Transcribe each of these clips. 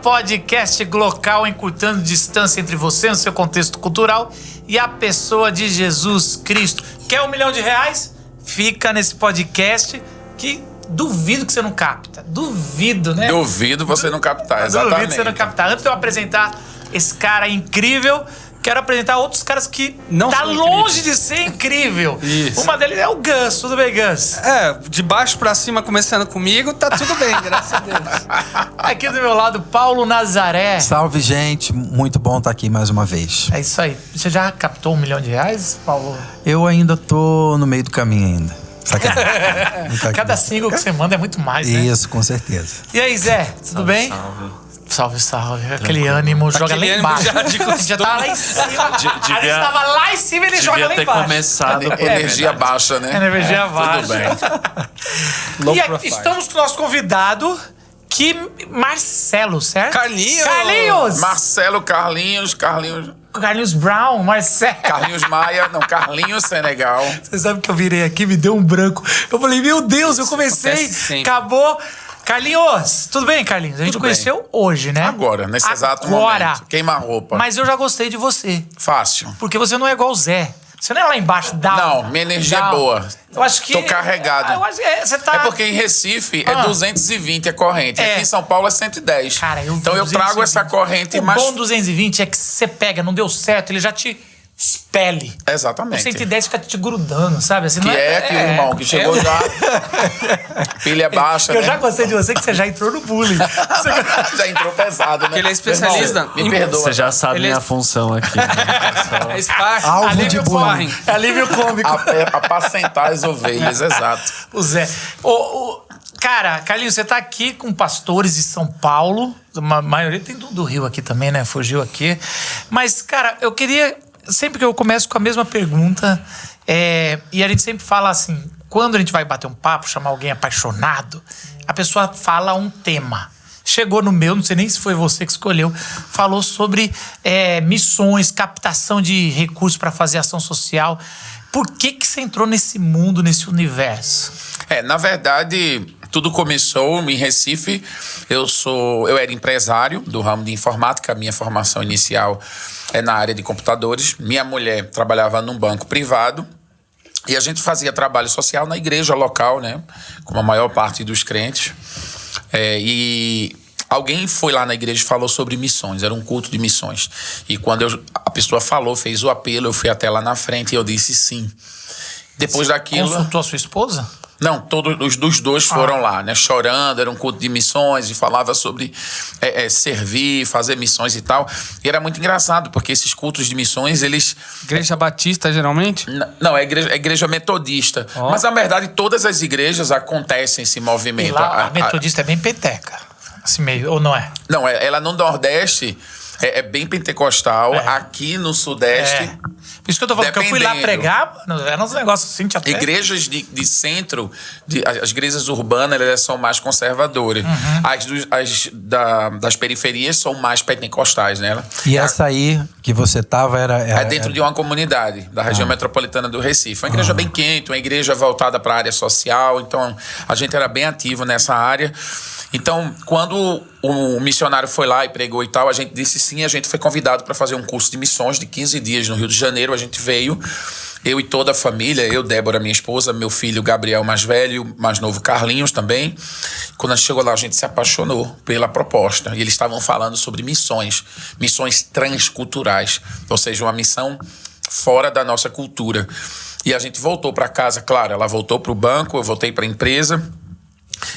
podcast local encurtando distância entre você no seu contexto cultural e a pessoa de Jesus Cristo. Quer R$1 milhão? Fica nesse podcast que duvido que você não capta. Duvido, né? Duvido você não captar, exatamente. Duvido você não captar. Antes de eu apresentar esse cara incrível, quero apresentar outros caras que não tá longe incríveis de ser incrível. Isso. Uma deles é o Gus. Tudo bem, Gus? De baixo pra cima, começando comigo, tá tudo bem, graças a Deus. Aqui do meu lado, Paulo Nazaré. Salve, gente. Muito bom estar aqui mais uma vez. É isso aí. Você já captou R$1 milhão, Paulo? Eu ainda tô no meio do caminho ainda. Sacanagem. Cada single que você manda é muito mais, né? Isso, com certeza. E aí, Zé? Tudo bem? Salve. Aquele ânimo joga lá embaixo. Já tava lá em cima. A gente tava lá em cima e ele joga lá embaixo. Devia ter começado. Energia baixa, né? Energia baixa. Tudo bem. E aqui estamos com o nosso convidado, Marcelo, certo? Carlinhos! Marcelo, Carlinhos Brown, Marcelo. Carlinhos Maia, não, Carlinhos Senegal. Você sabe que eu virei aqui, me deu um branco. Eu falei, meu Deus, eu comecei, acabou. Carlinhos, tudo bem, Carlinhos? A gente conheceu hoje, né? Agora, nesse exato momento. Queima-roupa. Mas eu já gostei de você. Fácil. Porque você não é igual o Zé. Você não é lá embaixo, Não, minha energia é boa. Eu acho que... Tô carregado. Eu acho que você tá... É porque em Recife é 220 a corrente. Aqui em São Paulo é 110. Cara, então eu trago essa corrente mais... O bom 220 é que você pega, não deu certo, ele já te expele. Exatamente. O 110 fica te grudando, sabe? Assim, que não é que o irmão que chegou já... Pilha baixa, Eu né? já gostei de você que você já entrou no bullying. Já entrou pesado, né? Porque ele é especialista. Me perdoa. Você já sabe minha função aqui. Né? É sparring. Alvo de bullying. É alívio cômico. Apacentar as ovelhas, exato. O Zé. Cara, Carlinhos, você tá aqui com pastores de São Paulo. A maioria tem do Rio aqui também, né? Fugiu aqui. Mas, cara, eu queria... Sempre que eu começo com a mesma pergunta, e a gente sempre fala assim, quando a gente vai bater um papo, chamar alguém apaixonado, a pessoa fala um tema. Chegou no meu, não sei nem se foi você que escolheu, falou sobre missões, captação de recursos para fazer ação social. Por que você entrou nesse mundo, nesse universo? Na verdade, tudo começou em Recife. Eu era empresário do ramo de informática, a minha formação inicial é na área de computadores. Minha mulher trabalhava num banco privado e a gente fazia trabalho social na igreja local, né? Como a maior parte dos crentes. E alguém foi lá na igreja e falou sobre missões, era um culto de missões. E quando a pessoa falou, fez o apelo, eu fui até lá na frente e eu disse sim. Depois daquilo... Consultou a sua esposa? Não, todos os dois foram lá, né? Chorando, era um culto de missões e falava sobre servir, fazer missões e tal. E era muito engraçado, porque esses cultos de missões, eles... Igreja Batista, geralmente? Não, é igreja metodista. Mas, na verdade, todas as igrejas acontecem esse movimento. E lá, a metodista é bem peteca, assim meio, ou não é? Não, ela no Nordeste... É bem pentecostal, aqui no Sudeste. Por isso que eu tô falando, que eu fui lá pregar, mano, eram uns negócios assim, tinha até... Igrejas de centro, as igrejas urbanas, elas são mais conservadoras. As das periferias são mais pentecostais, né? E essa aí que você tava é dentro de uma comunidade da região metropolitana do Recife. Uma igreja bem quente, uma igreja voltada para a área social. Então, a gente era bem ativo nessa área. Então, quando o missionário foi lá e pregou e tal, a gente disse sim, a gente foi convidado para fazer um curso de missões de 15 dias no Rio de Janeiro. A gente veio, eu e toda a família, eu, Débora, minha esposa, meu filho Gabriel, mais velho, mais novo Carlinhos também. Quando a gente chegou lá, a gente se apaixonou pela proposta. E eles estavam falando sobre missões transculturais, ou seja, uma missão fora da nossa cultura. E a gente voltou para casa, claro, ela voltou para o banco, eu voltei para a empresa.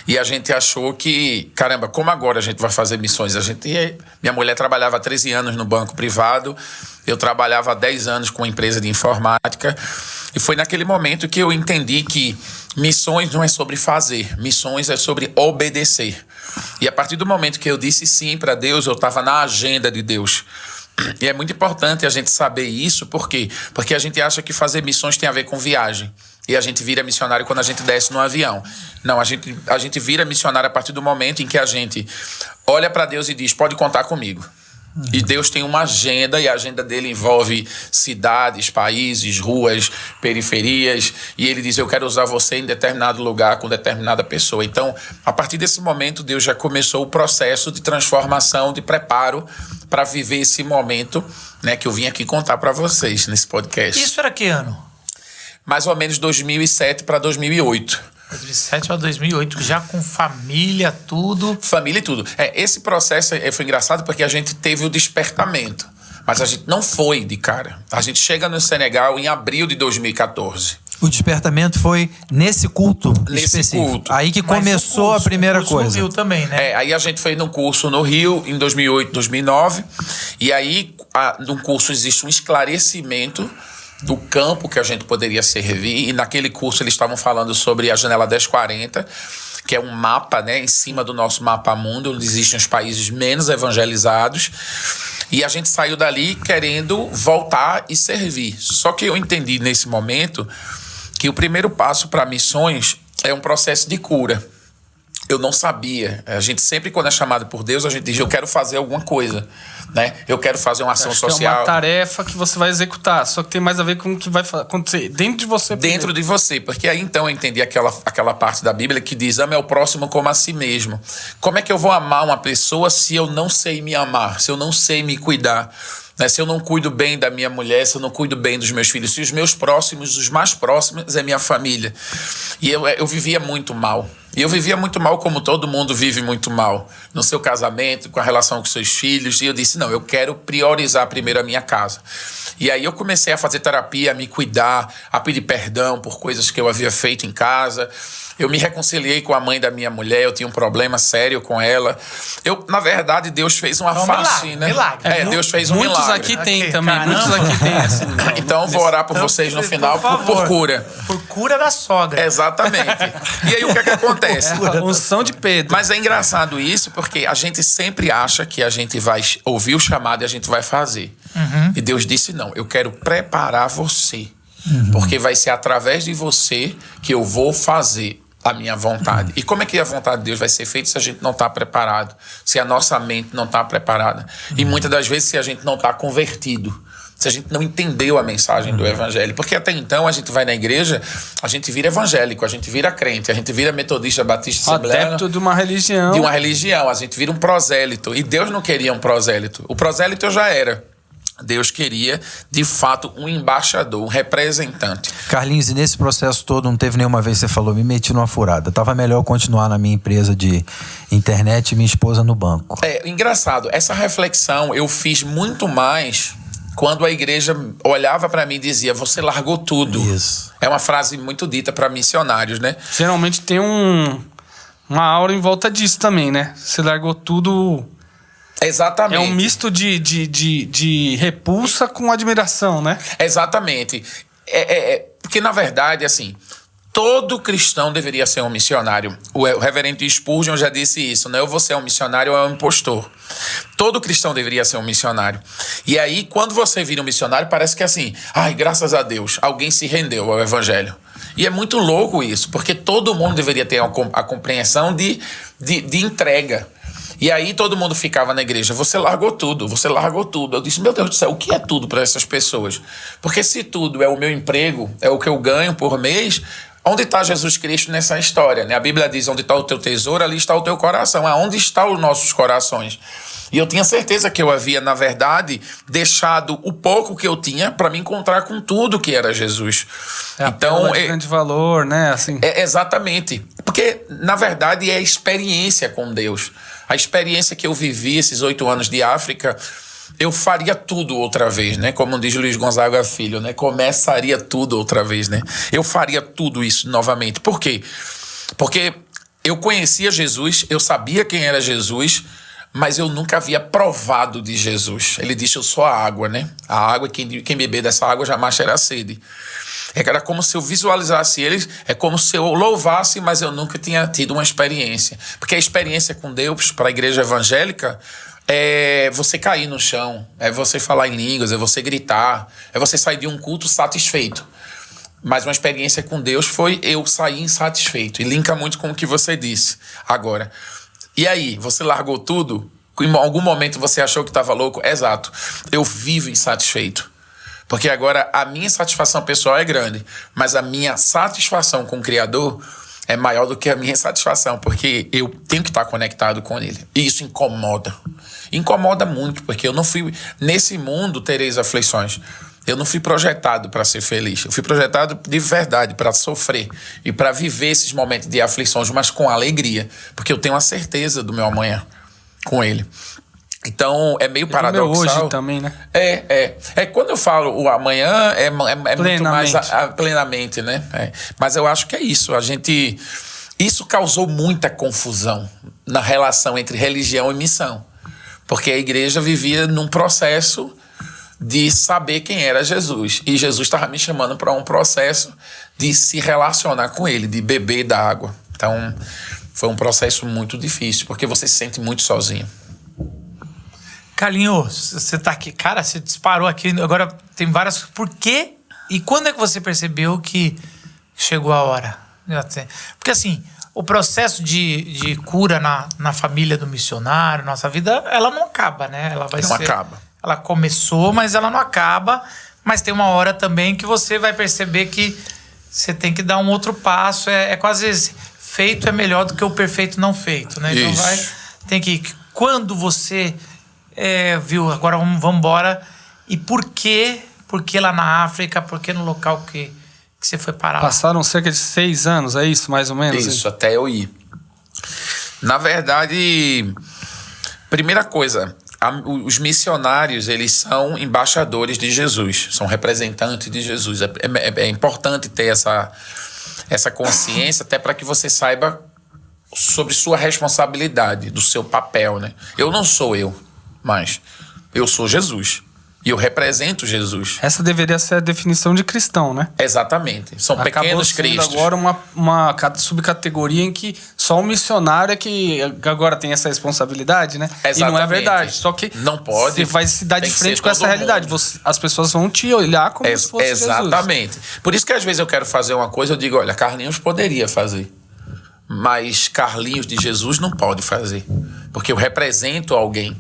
E a gente achou que, caramba, como agora a gente vai fazer missões? Minha mulher trabalhava há 13 anos no banco privado, eu trabalhava há 10 anos com uma empresa de informática, e foi naquele momento que eu entendi que missões não é sobre fazer, missões é sobre obedecer. E a partir do momento que eu disse sim para Deus, eu estava na agenda de Deus. E é muito importante a gente saber isso, por quê? Porque a gente acha que fazer missões tem a ver com viagem. E a gente vira missionário quando a gente desce no avião. Não, a gente vira missionário a partir do momento em que a gente olha para Deus e diz, pode contar comigo. E Deus tem uma agenda, e a agenda dele envolve cidades, países, ruas, periferias. E ele diz, eu quero usar você em determinado lugar com determinada pessoa. Então, a partir desse momento, Deus já começou o processo de transformação, de preparo para viver esse momento, né, que eu vim aqui contar para vocês nesse podcast. Isso era que ano? Mais ou menos 2007 para 2008. 2007 a 2008, já com família, tudo. Família e tudo. Esse processo foi engraçado porque a gente teve o despertamento, mas a gente não foi de cara. A gente chega no Senegal em abril de 2014. O despertamento foi nesse culto específico. Culto. Aí que Mas começou o curso, a primeira o curso coisa. No Rio também, né? Aí a gente foi num curso no Rio em 2008, 2009. E aí, num curso existe um esclarecimento do campo que a gente poderia servir. E naquele curso eles estavam falando sobre a Janela 1040, que é um mapa, né, em cima do nosso mapa mundo, onde existem os países menos evangelizados. E a gente saiu dali querendo voltar e servir. Só que eu entendi nesse momento que o primeiro passo para missões é um processo de cura. Eu não sabia. A gente sempre, quando é chamado por Deus, a gente diz, eu quero fazer alguma coisa, né? Eu quero fazer uma ação social. É uma tarefa que você vai executar, só que tem mais a ver com o que vai acontecer dentro de você. Dentro de você, porque aí então eu entendi aquela parte da Bíblia que diz, ame ao próximo como a si mesmo. Como é que eu vou amar uma pessoa se eu não sei me amar, se eu não sei me cuidar? Se eu não cuido bem da minha mulher, se eu não cuido bem dos meus filhos, se os meus próximos, os mais próximos, é minha família. E eu vivia muito mal. E eu vivia muito mal como todo mundo vive muito mal. No seu casamento, com a relação com seus filhos. E eu disse, não, eu quero priorizar primeiro a minha casa. E aí eu comecei a fazer terapia, a me cuidar, a pedir perdão por coisas que eu havia feito em casa. Eu me reconciliei com a mãe da minha mulher, eu tinha um problema sério com ela. Na verdade, Deus fez uma faxina. Milagre. Deus fez um Muitos milagre. aqui tem também, caramba. muitos aqui tem assim. Então vou orar por vocês no final por cura. Por cura da sogra. Exatamente. E aí o que é que acontece? Unção de Pedro. Mas é engraçado isso porque a gente sempre acha que a gente vai ouvir o chamado e a gente vai fazer. E Deus disse, não, eu quero preparar você. Porque vai ser através de você que eu vou fazer a minha vontade. E como é que a vontade de Deus vai ser feita se a gente não está preparado? Se a nossa mente não está preparada? E muitas das vezes se a gente não está convertido. Se a gente não entendeu a mensagem do evangelho. Porque até então a gente vai na igreja, a gente vira evangélico, a gente vira crente, a gente vira metodista, batista, assembleano. Adepto de uma religião. De uma religião, a gente vira um prosélito. E Deus não queria um prosélito. O prosélito eu já era. Deus queria, de fato, um embaixador, um representante. Carlinhos, e nesse processo todo, não teve nenhuma vez que você falou, me meti numa furada. Tava melhor continuar na minha empresa de internet e minha esposa no banco. Engraçado, essa reflexão eu fiz muito mais quando a igreja olhava para mim e dizia, você largou tudo. Isso. É uma frase muito dita para missionários, né? Geralmente tem uma aura em volta disso também, né? Você largou tudo. Exatamente. É um misto de repulsa com admiração, né? Exatamente. Porque, na verdade, assim, todo cristão deveria ser um missionário. O reverendo Spurgeon já disse isso, né? Ou você é um missionário ou é um impostor. Todo cristão deveria ser um missionário. E aí, quando você vira um missionário, parece que é assim, ai, graças a Deus, alguém se rendeu ao evangelho. E é muito louco isso, porque todo mundo deveria ter a compreensão de entrega. E aí todo mundo ficava na igreja, você largou tudo, você largou tudo. Eu disse, meu Deus do céu, o que é tudo para essas pessoas? Porque se tudo é o meu emprego, é o que eu ganho por mês, onde está Jesus Cristo nessa história? Né? A Bíblia diz, onde está o teu tesouro, ali está o teu coração. Aonde estão os nossos corações? E eu tinha certeza que eu havia, na verdade, deixado o pouco que eu tinha para me encontrar com tudo que era Jesus. Então, de grande valor, né? Assim. Exatamente. Porque, na verdade, é a experiência com Deus. A experiência que eu vivi esses 8 anos de África, eu faria tudo outra vez, né? Como diz Luiz Gonzaga Filho, né? Começaria tudo outra vez, né? Eu faria tudo isso novamente. Por quê? Porque eu conhecia Jesus, eu sabia quem era Jesus, mas eu nunca havia provado de Jesus. Ele disse, eu sou a água, né? A água, quem beber dessa água jamais terá sede. Era como se eu visualizasse eles, é como se eu louvasse, mas eu nunca tinha tido uma experiência. Porque a experiência com Deus, para a igreja evangélica, é você cair no chão, é você falar em línguas, é você gritar, é você sair de um culto satisfeito. Mas uma experiência com Deus foi eu sair insatisfeito. E linka muito com o que você disse agora. E aí, você largou tudo? Em algum momento você achou que estava louco? Exato. Eu vivo insatisfeito. Porque agora a minha satisfação pessoal é grande, mas a minha satisfação com o Criador é maior do que a minha insatisfação, porque eu tenho que estar conectado com Ele. E isso incomoda. Incomoda muito, porque eu não fui... Nesse mundo tereis aflições. Eu não fui projetado para ser feliz. Eu fui projetado de verdade para sofrer e para viver esses momentos de aflições, mas com alegria, porque eu tenho a certeza do meu amanhã com Ele. Então, é meio paradoxal. Hoje também, né? É quando eu falo o amanhã, é muito mais plenamente, né? Mas eu acho que é isso. Isso causou muita confusão na relação entre religião e missão. Porque a igreja vivia num processo de saber quem era Jesus. E Jesus estava me chamando para um processo de se relacionar com Ele, de beber da água. Então, foi um processo muito difícil, porque você se sente muito sozinho. Carlinho, você tá aqui, cara, você disparou aqui, agora tem várias... Por quê? E quando é que você percebeu que chegou a hora? Porque assim, o processo de cura na família do missionário, nossa vida, ela não acaba, né? Ela vai Não acaba. Ela começou, mas ela não acaba. Mas tem uma hora também que você vai perceber que você tem que dar um outro passo. É quase esse, feito é melhor do que o perfeito não feito, né? Então tem que... Quando você... viu, agora vamos embora. E por quê? Por que lá na África? Por que no local que você foi parar? Passaram cerca de 6 anos, é isso, mais ou menos? Isso, até eu ir. Na verdade, primeira coisa, os missionários, eles são embaixadores de Jesus, são representantes de Jesus. É importante ter essa consciência, até para que você saiba sobre sua responsabilidade, do seu papel, né? Eu não sou eu, mas eu sou Jesus. E eu represento Jesus. Essa deveria ser a definição de cristão, né? Exatamente. São pequenos cristos. Agora uma subcategoria em que só o missionário é que agora tem essa responsabilidade, né? Exatamente. E não é verdade. Só que não pode. Você vai se dar de frente com essa realidade. As pessoas vão te olhar como se fosse exatamente. Jesus. Por isso que às vezes eu quero fazer uma coisa, eu digo, olha, Carlinhos poderia fazer. Mas Carlinhos de Jesus não pode fazer. Porque eu represento alguém.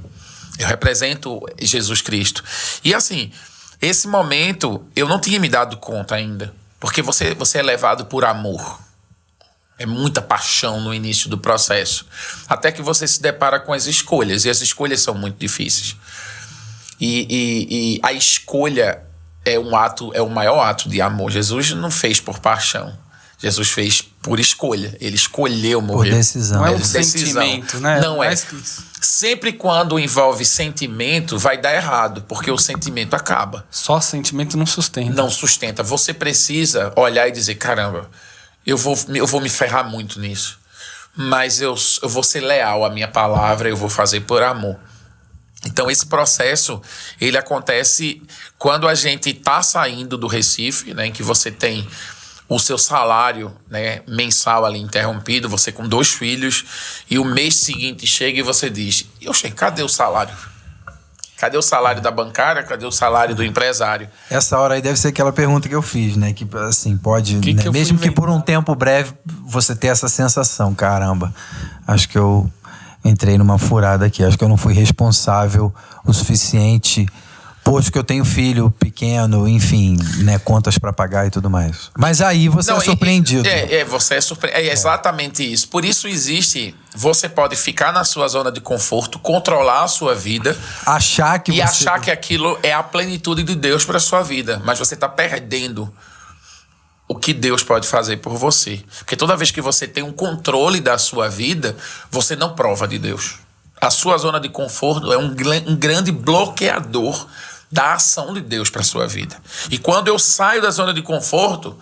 Eu represento Jesus Cristo. E assim, esse momento eu não tinha me dado conta ainda. Porque você é levado por amor. É muita paixão no início do processo. Até que você se depara com as escolhas. E as escolhas são muito difíceis. E a escolha é o maior ato de amor. Jesus não fez por paixão. Jesus fez por escolha. Ele escolheu morrer. Por decisão. Não é um sentimento, né? Não é. Sempre quando envolve sentimento, vai dar errado, porque o sentimento acaba. Só sentimento não sustenta. Não sustenta. Você precisa olhar e dizer, caramba, eu vou me ferrar muito nisso. Mas eu vou ser leal à minha palavra, eu vou fazer por amor. Então esse processo, ele acontece quando a gente está saindo do Recife, né, em que você tem o seu salário, né, mensal ali interrompido, você com 2 filhos, e o mês seguinte chega e você diz, cadê o salário? Cadê o salário da bancária? Cadê o salário do empresário? Essa hora aí deve ser aquela pergunta que eu fiz, né? Que assim, pode, né? Mesmo que por um tempo breve, você ter essa sensação, caramba, acho que eu entrei numa furada aqui, acho que eu não fui responsável o suficiente, posto que eu tenho filho pequeno, enfim, né, contas para pagar e tudo mais. Mas aí você é surpreendido. Você é surpreendido. É exatamente isso. Por isso você pode ficar na sua zona de conforto, controlar a sua vida, achar que aquilo é a plenitude de Deus para a sua vida, mas você está perdendo o que Deus pode fazer por você. Porque toda vez que você tem um controle da sua vida, você não prova de Deus. A sua zona de conforto é um grande bloqueador da ação de Deus para a sua vida. E quando eu saio da zona de conforto,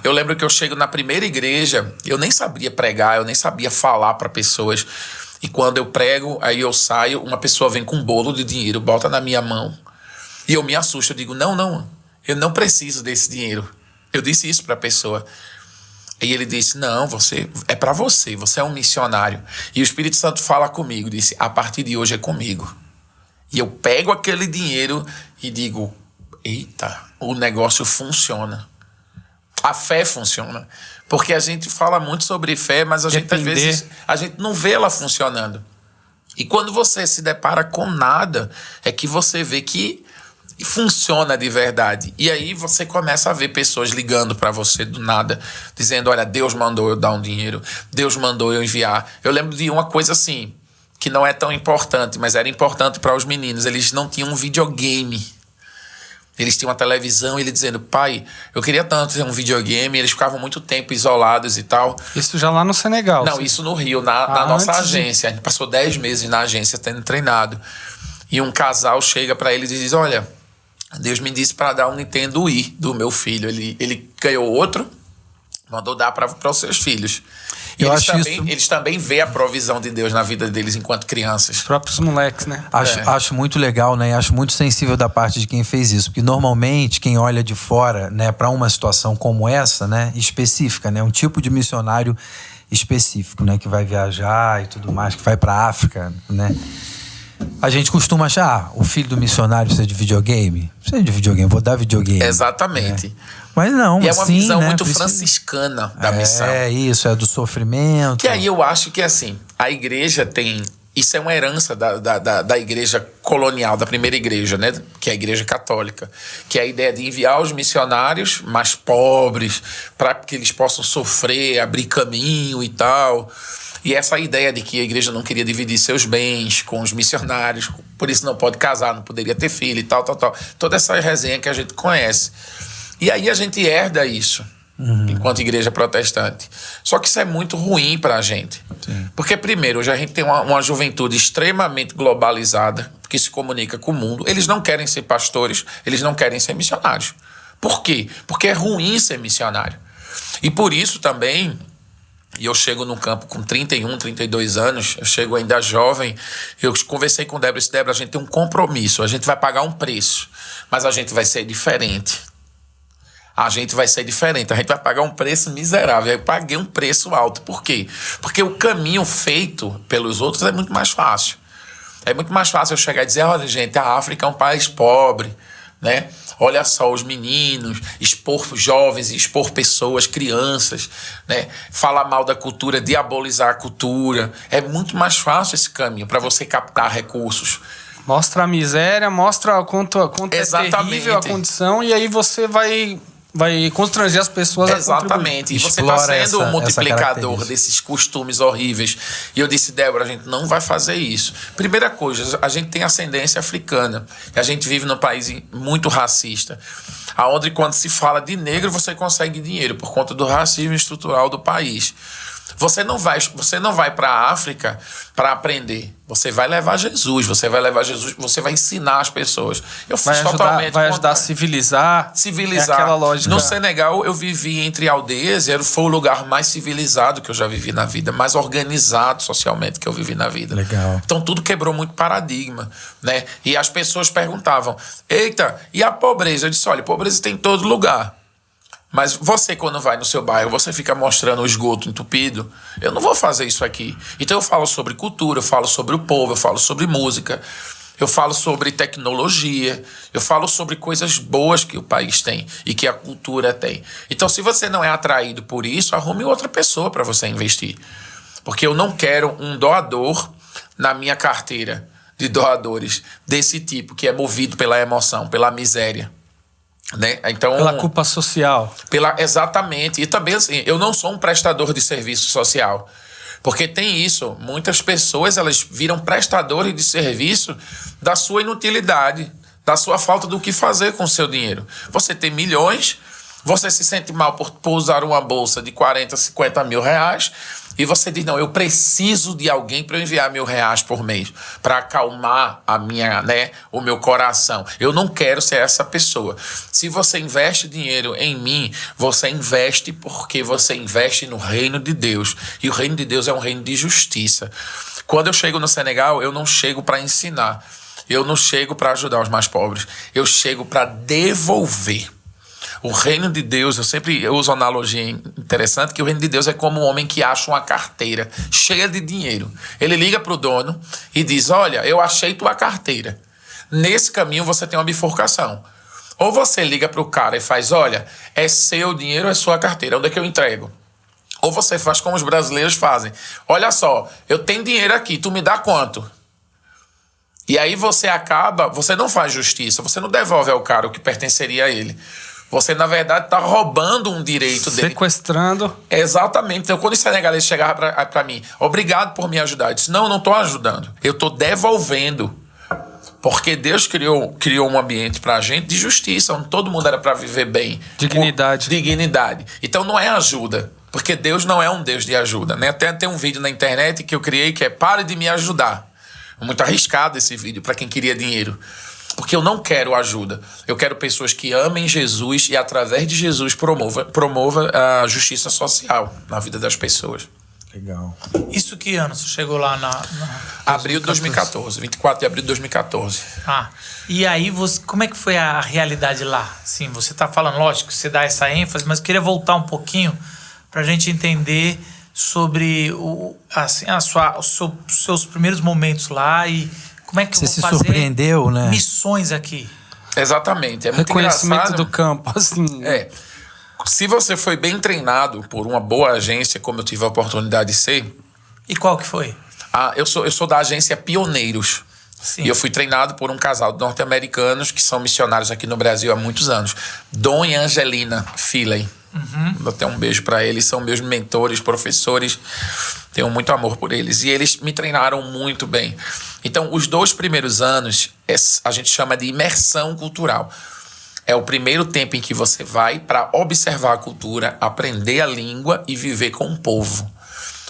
eu lembro que eu chego na primeira igreja, eu nem sabia pregar, eu nem sabia falar para pessoas. E quando eu prego, aí eu saio, uma pessoa vem com um bolo de dinheiro, bota na minha mão. E eu me assusto, eu digo, não, eu não preciso desse dinheiro. Eu disse isso para a pessoa. E ele disse, não, é para você é um missionário. E o Espírito Santo fala comigo, disse, a partir de hoje é comigo. E eu pego aquele dinheiro e digo, eita, o negócio funciona. A fé funciona. Porque a gente fala muito sobre fé, mas às vezes a gente não vê ela funcionando. E quando você se depara com nada, é que você vê que funciona de verdade. E aí você começa a ver pessoas ligando para você do nada, dizendo, olha, Deus mandou eu dar um dinheiro, Deus mandou eu enviar. Eu lembro de uma coisa assim, que não é tão importante, mas era importante para os meninos. Eles não tinham um videogame. Eles tinham uma televisão e ele dizendo, pai, eu queria tanto ter um videogame. Eles ficavam muito tempo isolados e tal. Isso já lá no Senegal? Não, isso no Rio, na nossa agência. A gente passou 10 meses na agência tendo treinado. E um casal chega para eles e diz, olha, Deus me disse para dar um Nintendo Wii do meu filho. Ele ganhou outro, mandou dar para os seus filhos. E eles também veem a provisão de Deus na vida deles enquanto crianças. Os próprios moleques, né? Acho muito legal, né? E acho muito sensível da parte de quem fez isso. Porque normalmente quem olha de fora, né, para uma situação como essa, né, específica, né, um tipo de missionário específico, né, que vai viajar e tudo mais, que vai para a África, né? A gente costuma achar, o filho do missionário precisa de videogame? Precisa de videogame, vou dar videogame. Exatamente. Né? Mas não, e é uma visão né, muito franciscana da missão. É isso, é do sofrimento. Que aí eu acho que assim, a igreja tem... Isso é uma herança da igreja colonial, da primeira igreja, né? Que é a igreja católica. Que é a ideia de enviar os missionários mais pobres para que eles possam sofrer, abrir caminho e tal. E essa ideia de que a igreja não queria dividir seus bens com os missionários, por isso não pode casar, não poderia ter filho e tal. Toda essa resenha que a gente conhece. E aí a gente herda isso, enquanto igreja protestante. Só que isso é muito ruim para a gente. Sim. Porque, primeiro, hoje a gente tem uma juventude extremamente globalizada, que se comunica com o mundo. Eles não querem ser pastores, eles não querem ser missionários. Por quê? Porque é ruim ser missionário. E por isso também... E eu chego no campo com 31, 32 anos, eu chego ainda jovem, eu conversei com Débora, Débora, a gente tem um compromisso, a gente vai pagar um preço, mas a gente vai ser diferente. A gente vai pagar um preço miserável. Eu paguei um preço alto. Por quê? Porque o caminho feito pelos outros é muito mais fácil. É muito mais fácil eu chegar e dizer, olha gente, a África é um país pobre, né? Olha só os meninos, expor jovens, expor pessoas, crianças, né? Falar mal da cultura, diabolizar a cultura. É muito mais fácil esse caminho para você captar recursos. Mostra a miséria, mostra o quanto é terrível a condição, e aí você vai constranger as pessoas a contribuir. Exatamente. E você está sendo o multiplicador desses costumes horríveis. E eu disse, Débora, a gente não vai fazer isso. Primeira coisa, a gente tem ascendência africana. E a gente vive num país muito racista. Aonde quando se fala de negro, você consegue dinheiro por conta do racismo estrutural do país. Você não vai para a África para aprender. Você vai levar Jesus, você vai ensinar as pessoas. Eu fiz vai ajudar a civilizar. É aquela lógica. No Senegal, eu vivi entre aldeias e foi o lugar mais civilizado que eu já vivi na vida, mais organizado socialmente que eu vivi na vida. Legal. Então tudo quebrou muito paradigma, né? E as pessoas perguntavam, eita, e a pobreza? Eu disse, olha, pobreza tem em todo lugar. Mas você, quando vai no seu bairro, você fica mostrando o esgoto entupido. Eu não vou fazer isso aqui. Então eu falo sobre cultura, eu falo sobre o povo, eu falo sobre música, eu falo sobre tecnologia, eu falo sobre coisas boas que o país tem e que a cultura tem. Então, se você não é atraído por isso, arrume outra pessoa para você investir. Porque eu não quero um doador na minha carteira de doadores desse tipo, que é movido pela emoção, pela miséria. Né? Então, pela culpa social. Exatamente. E também assim, eu não sou um prestador de serviço social. Porque tem isso. Muitas pessoas elas viram prestadores de serviço da sua inutilidade, da sua falta do que fazer com o seu dinheiro. Você tem milhões, você se sente mal por usar uma bolsa de 40, 50 mil reais e você diz, não, eu preciso de alguém para eu enviar R$1.000 por mês para acalmar o meu coração. Eu não quero ser essa pessoa. Se você investe dinheiro em mim, você investe porque você investe no reino de Deus. E o reino de Deus é um reino de justiça. Quando eu chego no Senegal, eu não chego para ensinar. Eu não chego para ajudar os mais pobres. Eu chego para devolver. O reino de Deus, eu sempre uso uma analogia interessante, que o reino de Deus é como um homem que acha uma carteira cheia de dinheiro. Ele liga para o dono e diz, olha, eu achei tua carteira. Nesse caminho você tem uma bifurcação. Ou você liga para o cara e faz, olha, é seu dinheiro, é sua carteira, onde é que eu entrego? Ou você faz como os brasileiros fazem. Olha só, eu tenho dinheiro aqui, tu me dá quanto? E aí você não faz justiça, você não devolve ao cara o que pertenceria a ele. Você, na verdade, está roubando um direito dele. Sequestrando. Exatamente. Então, quando os senegaleses chegavam para mim, obrigado por me ajudar. Eu disse, não estou ajudando. Eu estou devolvendo. Porque Deus criou um ambiente para a gente de justiça, onde todo mundo era para viver bem. Dignidade. Dignidade. Então, não é ajuda. Porque Deus não é um Deus de ajuda, né? Até tem um vídeo na internet que eu criei que é Pare de me ajudar. Muito arriscado esse vídeo para quem queria dinheiro. Porque eu não quero ajuda. Eu quero pessoas que amem Jesus e, através de Jesus, promova a justiça social na vida das pessoas. Legal. Isso que ano você chegou lá Abril de 2014. 24 de abril de 2014. E aí, como é que foi a realidade lá? Sim, você está falando, lógico, você dá essa ênfase, mas eu queria voltar um pouquinho para a gente entender sobre os seus primeiros momentos lá e como é que você eu vou se fazer surpreendeu, né? missões aqui. Exatamente. É muito reconhecimento engraçado. do campo, assim. Se você foi bem treinado por uma boa agência, como eu tive a oportunidade de ser... E qual que foi? Eu sou da agência Pioneiros. Sim. E eu fui treinado por um casal de norte-americanos que são missionários aqui no Brasil há muitos anos. Dom e Angelina Philey. Vou dar um beijo para eles. São meus mentores, professores. Tenho muito amor por eles. E eles me treinaram muito bem. Então, os 2 primeiros anos, a gente chama de imersão cultural. É o primeiro tempo em que você vai para observar a cultura, aprender a língua e viver com o povo,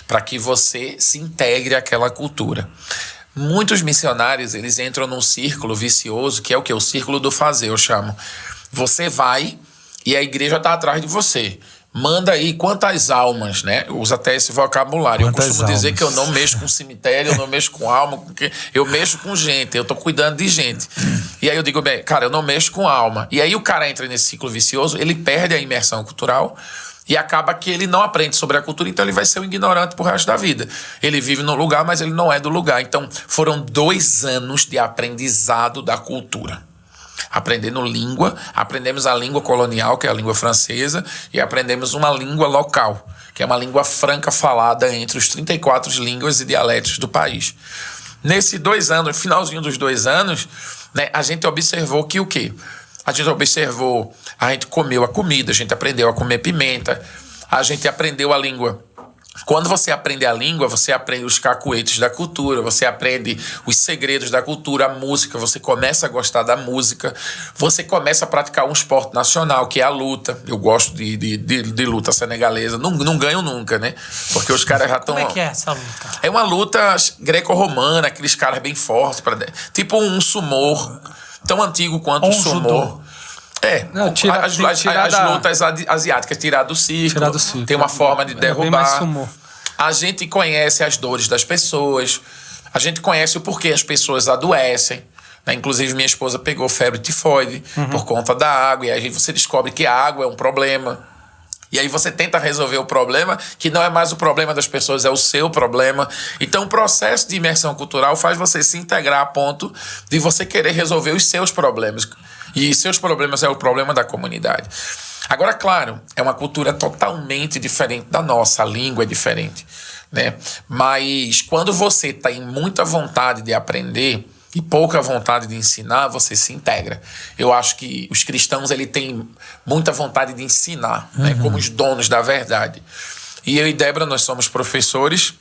para que você se integre àquela cultura. Muitos missionários, eles entram num círculo vicioso, que é o quê? O círculo do fazer, eu chamo. Você vai e a igreja está atrás de você. Manda aí quantas almas, né? Eu uso até esse vocabulário. Quantas eu costumo almas? dizer que eu não mexo com cemitério, eu não mexo com alma, porque eu mexo com gente, eu tô cuidando de gente. E aí eu digo, bem, cara, eu não mexo com alma. E aí o cara entra nesse ciclo vicioso, ele perde a imersão cultural e acaba que ele não aprende sobre a cultura, então ele vai ser um ignorante pro resto da vida. Ele vive no lugar, mas ele não é do lugar. Então foram 2 anos de aprendizado da cultura. Aprendendo língua, aprendemos a língua colonial, que é a língua francesa, e aprendemos uma língua local, que é uma língua franca falada entre os 34 línguas e dialetos do país. Nesses 2 anos, finalzinho dos 2 anos, né, a gente observou que o quê? A gente comeu a comida, a gente aprendeu a comer pimenta, a gente aprendeu a língua. Quando você aprende a língua, você aprende os cacuetes da cultura, você aprende os segredos da cultura, a música, você começa a gostar da música, você começa a praticar um esporte nacional, que é a luta. Eu gosto de luta senegalesa. Não ganho nunca, né? Porque os caras já estão... Como é que é essa luta? É uma luta greco-romana, aqueles caras bem fortes, tipo um sumô, tão antigo quanto o sumô. Judô. Não, as lutas asiáticas, tirar do círculo, tem uma forma de derrubar. A gente conhece as dores das pessoas, a gente conhece o porquê as pessoas adoecem. Né? Inclusive, minha esposa pegou febre tifoide por conta da água, e aí você descobre que a água é um problema. E aí você tenta resolver o problema, que não é mais o problema das pessoas, é o seu problema. Então, o processo de imersão cultural faz você se integrar a ponto de você querer resolver os seus problemas. E seus problemas é o problema da comunidade. Agora, claro, é uma cultura totalmente diferente da nossa, a língua é diferente, né? Mas quando você tem muita vontade de aprender e pouca vontade de ensinar, você se integra. Eu acho que os cristãos têm muita vontade de ensinar, né? Como os donos da verdade. E eu e Débora, nós somos professores,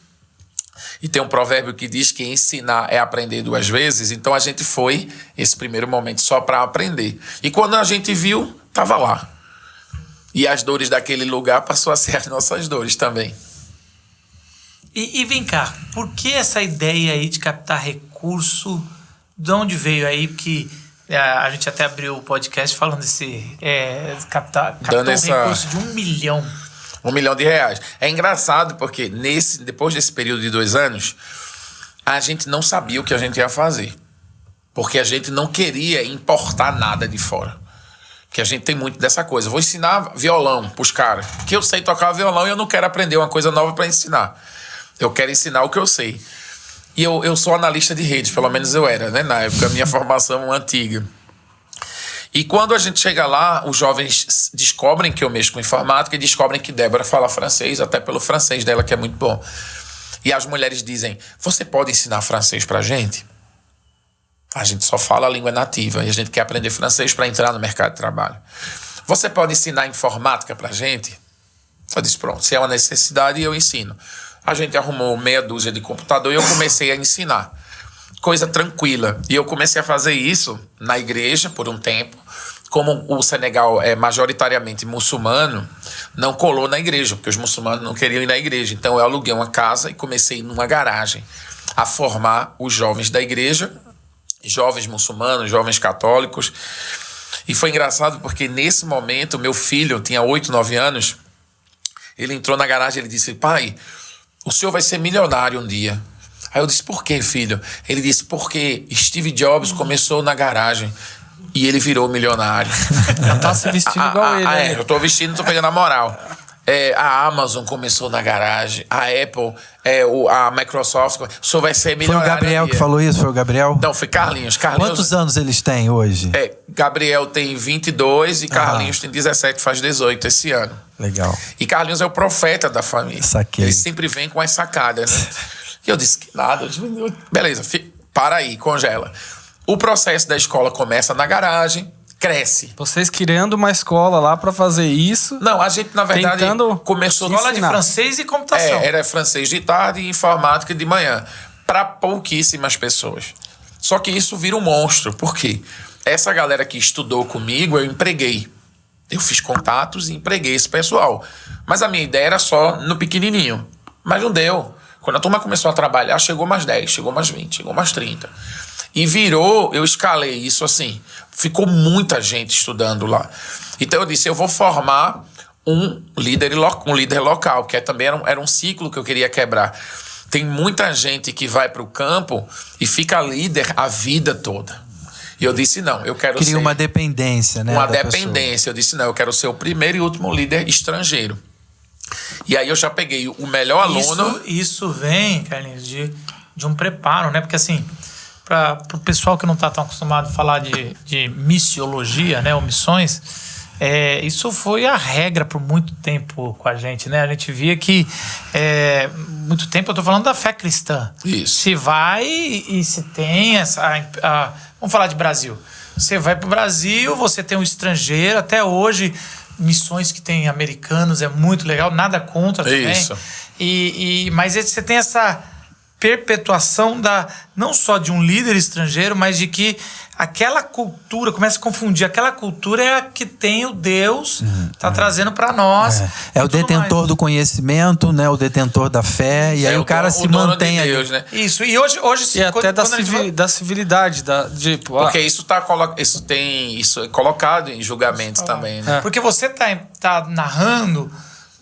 e tem um provérbio que diz que ensinar é aprender 2 vezes. Então a gente foi, esse primeiro momento, só para aprender. E quando a gente viu, estava lá. E as dores daquele lugar passou a ser as nossas dores também. E vem cá, por que essa ideia aí de captar recurso? De onde veio aí? Porque a gente até abriu o podcast falando desse... captar um recurso de R$1 milhão. R$1 milhão. É engraçado porque depois desse período de 2 anos, a gente não sabia o que a gente ia fazer. Porque a gente não queria importar nada de fora. Que a gente tem muito dessa coisa. Vou ensinar violão pros caras. Que eu sei tocar violão e eu não quero aprender uma coisa nova para ensinar. Eu quero ensinar o que eu sei. E eu sou analista de redes, pelo menos eu era, né? Na época, a minha formação antiga. E quando a gente chega lá, os jovens descobrem que eu mexo com informática e descobrem que Débora fala francês, até pelo francês dela, que é muito bom. E as mulheres dizem, você pode ensinar francês pra gente? A gente só fala a língua nativa e a gente quer aprender francês para entrar no mercado de trabalho. Você pode ensinar informática pra gente? Eu disse, pronto, se é uma necessidade, eu ensino. A gente arrumou meia dúzia de computador e eu comecei a ensinar. Coisa tranquila. E eu comecei a fazer isso na igreja por um tempo. Como o Senegal é majoritariamente muçulmano, não colou na igreja, porque os muçulmanos não queriam ir na igreja. Então eu aluguei uma casa e comecei numa garagem a formar os jovens da igreja, jovens muçulmanos, jovens católicos. E foi engraçado porque nesse momento, meu filho tinha 8, 9 anos, ele entrou na garagem e ele disse, pai, o senhor vai ser milionário um dia. Aí eu disse, por quê, filho? Ele disse, porque Steve Jobs começou na garagem e ele virou milionário. Já tá se vestindo igual ele. Né? Eu tô vestindo, tô pegando a moral. A Amazon começou na garagem, a Apple, a Microsoft, o senhor vai ser milionário. Foi o Gabriel que falou isso? Foi o Gabriel? Não, foi Carlinhos. Quantos anos eles têm hoje? Gabriel tem 22 e Carlinhos tem 17, faz 18 esse ano. Legal. E Carlinhos é o profeta da família. Saquei. Ele sempre vem com as sacadas, né? E eu disse, que nada. Beleza, para aí, congela. O processo da escola começa na garagem, cresce. Vocês criando uma escola lá pra fazer isso? Não, a gente, na verdade, começou... Escola de francês e computação. Era francês de tarde e informática de manhã. Para pouquíssimas pessoas. Só que isso vira um monstro. Por quê? Essa galera que estudou comigo, eu empreguei. Eu fiz contatos e empreguei esse pessoal. Mas a minha ideia era só no pequenininho. Mas não deu. Quando a turma começou a trabalhar, chegou mais 10, chegou mais 20, chegou mais 30. E virou, eu escalei isso assim. Ficou muita gente estudando lá. Então eu disse, eu vou formar um líder local, que também era um ciclo que eu queria quebrar. Tem muita gente que vai para o campo e fica líder a vida toda. E eu disse, não, eu quero Queria uma dependência, né? Uma dependência. Eu disse, não, eu quero ser o primeiro e último líder estrangeiro. E aí eu já peguei o melhor aluno... Isso vem, Carlinhos, de um preparo, né? Porque assim... Para o pessoal que não está tão acostumado a falar de missiologia, né, ou missões, isso foi a regra por muito tempo com a gente, né? A gente via que, muito tempo, eu estou falando da fé cristã. Isso. Se vai e se tem vamos falar de Brasil. Você vai para o Brasil, você tem um estrangeiro, até hoje, missões que tem americanos, é muito legal, nada contra também. Isso. Mas você tem essa... perpetuação não só de um líder estrangeiro, mas de que aquela cultura, começa a confundir, aquela cultura é a que tem o Deus trazendo para nós. É o detentor do conhecimento, né? O detentor da fé, e aí o cara se mantém de Deus, né? Isso, e hoje e até da civilidade, porque isso é colocado em julgamentos também, né? Porque você tá narrando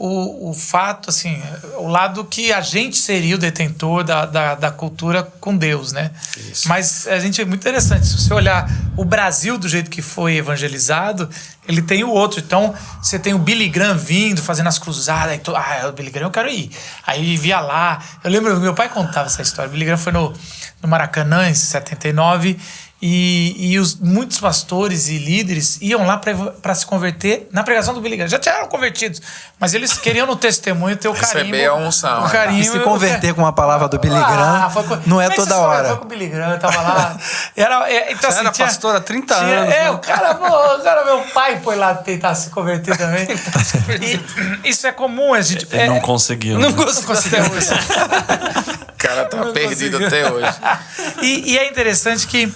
o fato, assim, o lado que a gente seria o detentor da cultura com Deus, né? Isso. Mas a gente é muito interessante. Se você olhar o Brasil do jeito que foi evangelizado, ele tem o outro. Então, você tem o Billy Graham vindo, fazendo as cruzadas. O Billy Graham eu quero ir. Aí via lá. Eu lembro, meu pai contava essa história. O Billy Graham foi no Maracanã, em 79, e muitos pastores e líderes iam lá para se converter na pregação do Billy Graham. Já eram convertidos, mas eles queriam no testemunho ter o carinho. Receber a unção. Carinho, e se converter com uma palavra do Billy Graham não é toda hora. Foi com o Billy Graham, tava lá. Então, assim, era pastor há 30 anos. Né? O cara, meu pai foi lá tentar se converter também. E isso é comum, a gente... Não conseguiu. Não conseguiu até hoje. O cara tá perdido até hoje. E é interessante que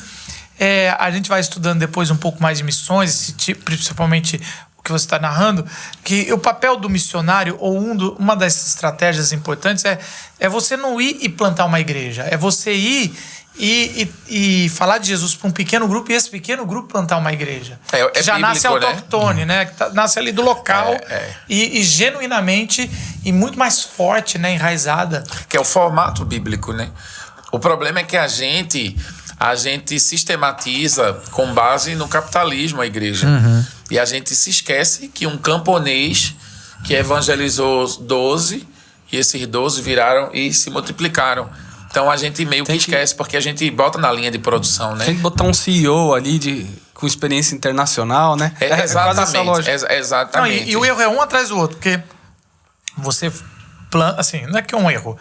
a gente vai estudando depois um pouco mais de missões, principalmente o que você está narrando, que o papel do missionário, ou uma das estratégias importantes, é você não ir e plantar uma igreja, é você ir e falar de Jesus para um pequeno grupo, e esse pequeno grupo plantar uma igreja. Que já bíblico, nasce autóctone, né? Que nasce ali do local e genuinamente e muito mais forte, né? Enraizada. Que é o formato bíblico, né? O problema é que a gente sistematiza com base no capitalismo a igreja. E a gente se esquece que um camponês que evangelizou 12, e esses 12 viraram e se multiplicaram. Então a gente meio que esquece, porque a gente bota na linha de produção, né? Tem que botar um CEO ali com experiência internacional, né? Exatamente. Não, e o erro é um atrás do outro, porque você planta, assim, não é que é um erro.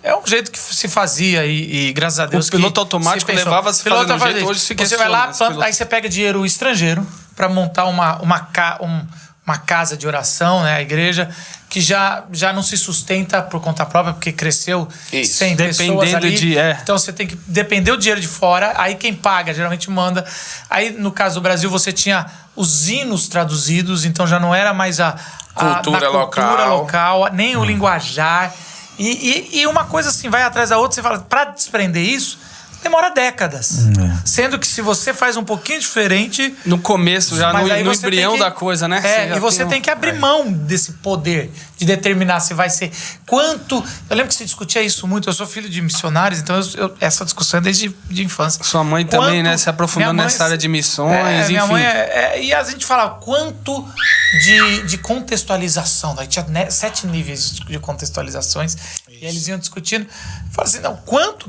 É um jeito que se fazia e graças a Deus. O piloto automático levava se fazendo um jeito, hoje se você vai lá, aí você pega dinheiro estrangeiro para montar uma casa de oração, né? A igreja, que já não se sustenta por conta própria, porque cresceu sem pessoas ali. Então você tem que depender do dinheiro de fora. Aí quem paga geralmente manda. Aí no caso do Brasil você tinha os hinos traduzidos, então já não era mais a cultura local, nem o linguajar. E uma coisa assim vai atrás da outra. Você fala, para desprender isso demora décadas. Sendo que se você faz um pouquinho diferente... No começo, já no embrião da coisa, né? E você tem que abrir mão desse poder de determinar se vai ser... Quanto... Eu lembro que se discutia isso muito. Eu sou filho de missionários, então essa discussão é desde de infância. Sua mãe também, né? Se aprofundando nessa área de missões, enfim. Minha mãe e a gente falava quanto de contextualização. Daí tinha 7 níveis de contextualizações. E eles iam discutindo. Falaram assim, não,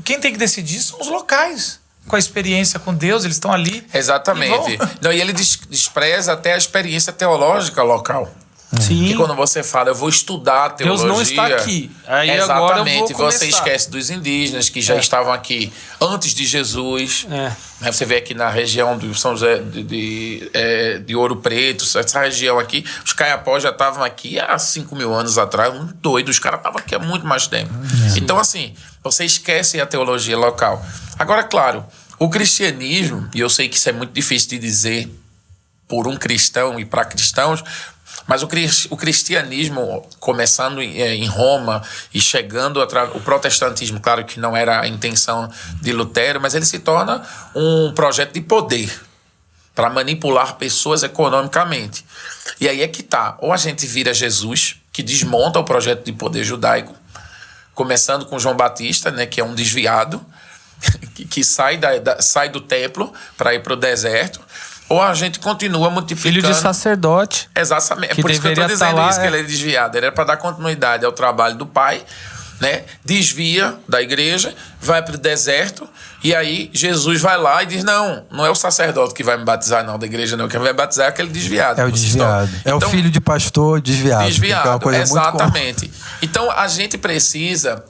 quem tem que decidir são os locais. Com a experiência com Deus, eles estão ali. Exatamente. E ele despreza até a experiência teológica local. Sim. E quando você fala, eu vou estudar a teologia... Deus não está aqui. Aí exatamente. Agora eu vou começar. Você esquece dos indígenas que já estavam aqui antes de Jesus. Você vê aqui na região do São José de Ouro Preto, essa região aqui, os caiapós já estavam aqui há 5 mil anos atrás, muito doido. Os caras estavam aqui há muito mais tempo. Então, assim, você esquece a teologia local. Agora, claro, o cristianismo, e eu sei que isso é muito difícil de dizer por um cristão e para cristãos, mas o cristianismo, começando em Roma e chegando o protestantismo, claro que não era a intenção de Lutero, mas ele se torna um projeto de poder para manipular pessoas economicamente. E aí é que tá. Ou a gente vira Jesus, que desmonta o projeto de poder judaico, começando com João Batista, né, que é um desviado, que sai do templo para ir para o deserto, ou a gente continua multiplicando... Filho de sacerdote. Exatamente. É por isso que eu estou dizendo isso, que ele é desviado. Ele era para dar continuidade ao trabalho do pai, né? Desvia da igreja, vai para o deserto, e aí Jesus vai lá e diz, não é o sacerdote que vai me batizar, não, da igreja não. Quem vai batizar é aquele desviado. É o desviado. Então, é o filho de pastor desviado. Desviado, é uma coisa exatamente. Muito... Então, a gente precisa...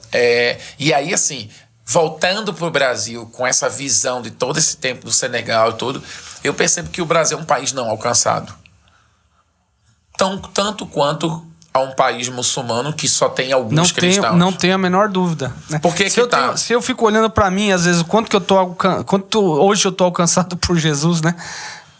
e aí, assim... Voltando para o Brasil, com essa visão de todo esse tempo do Senegal e tudo, eu percebo que o Brasil é um país não alcançado. Tanto quanto a um país muçulmano que só tem alguns cristãos. Não tenho a menor dúvida. Né? Por que se eu fico olhando para mim, às vezes, quanto hoje eu estou alcançado por Jesus, né?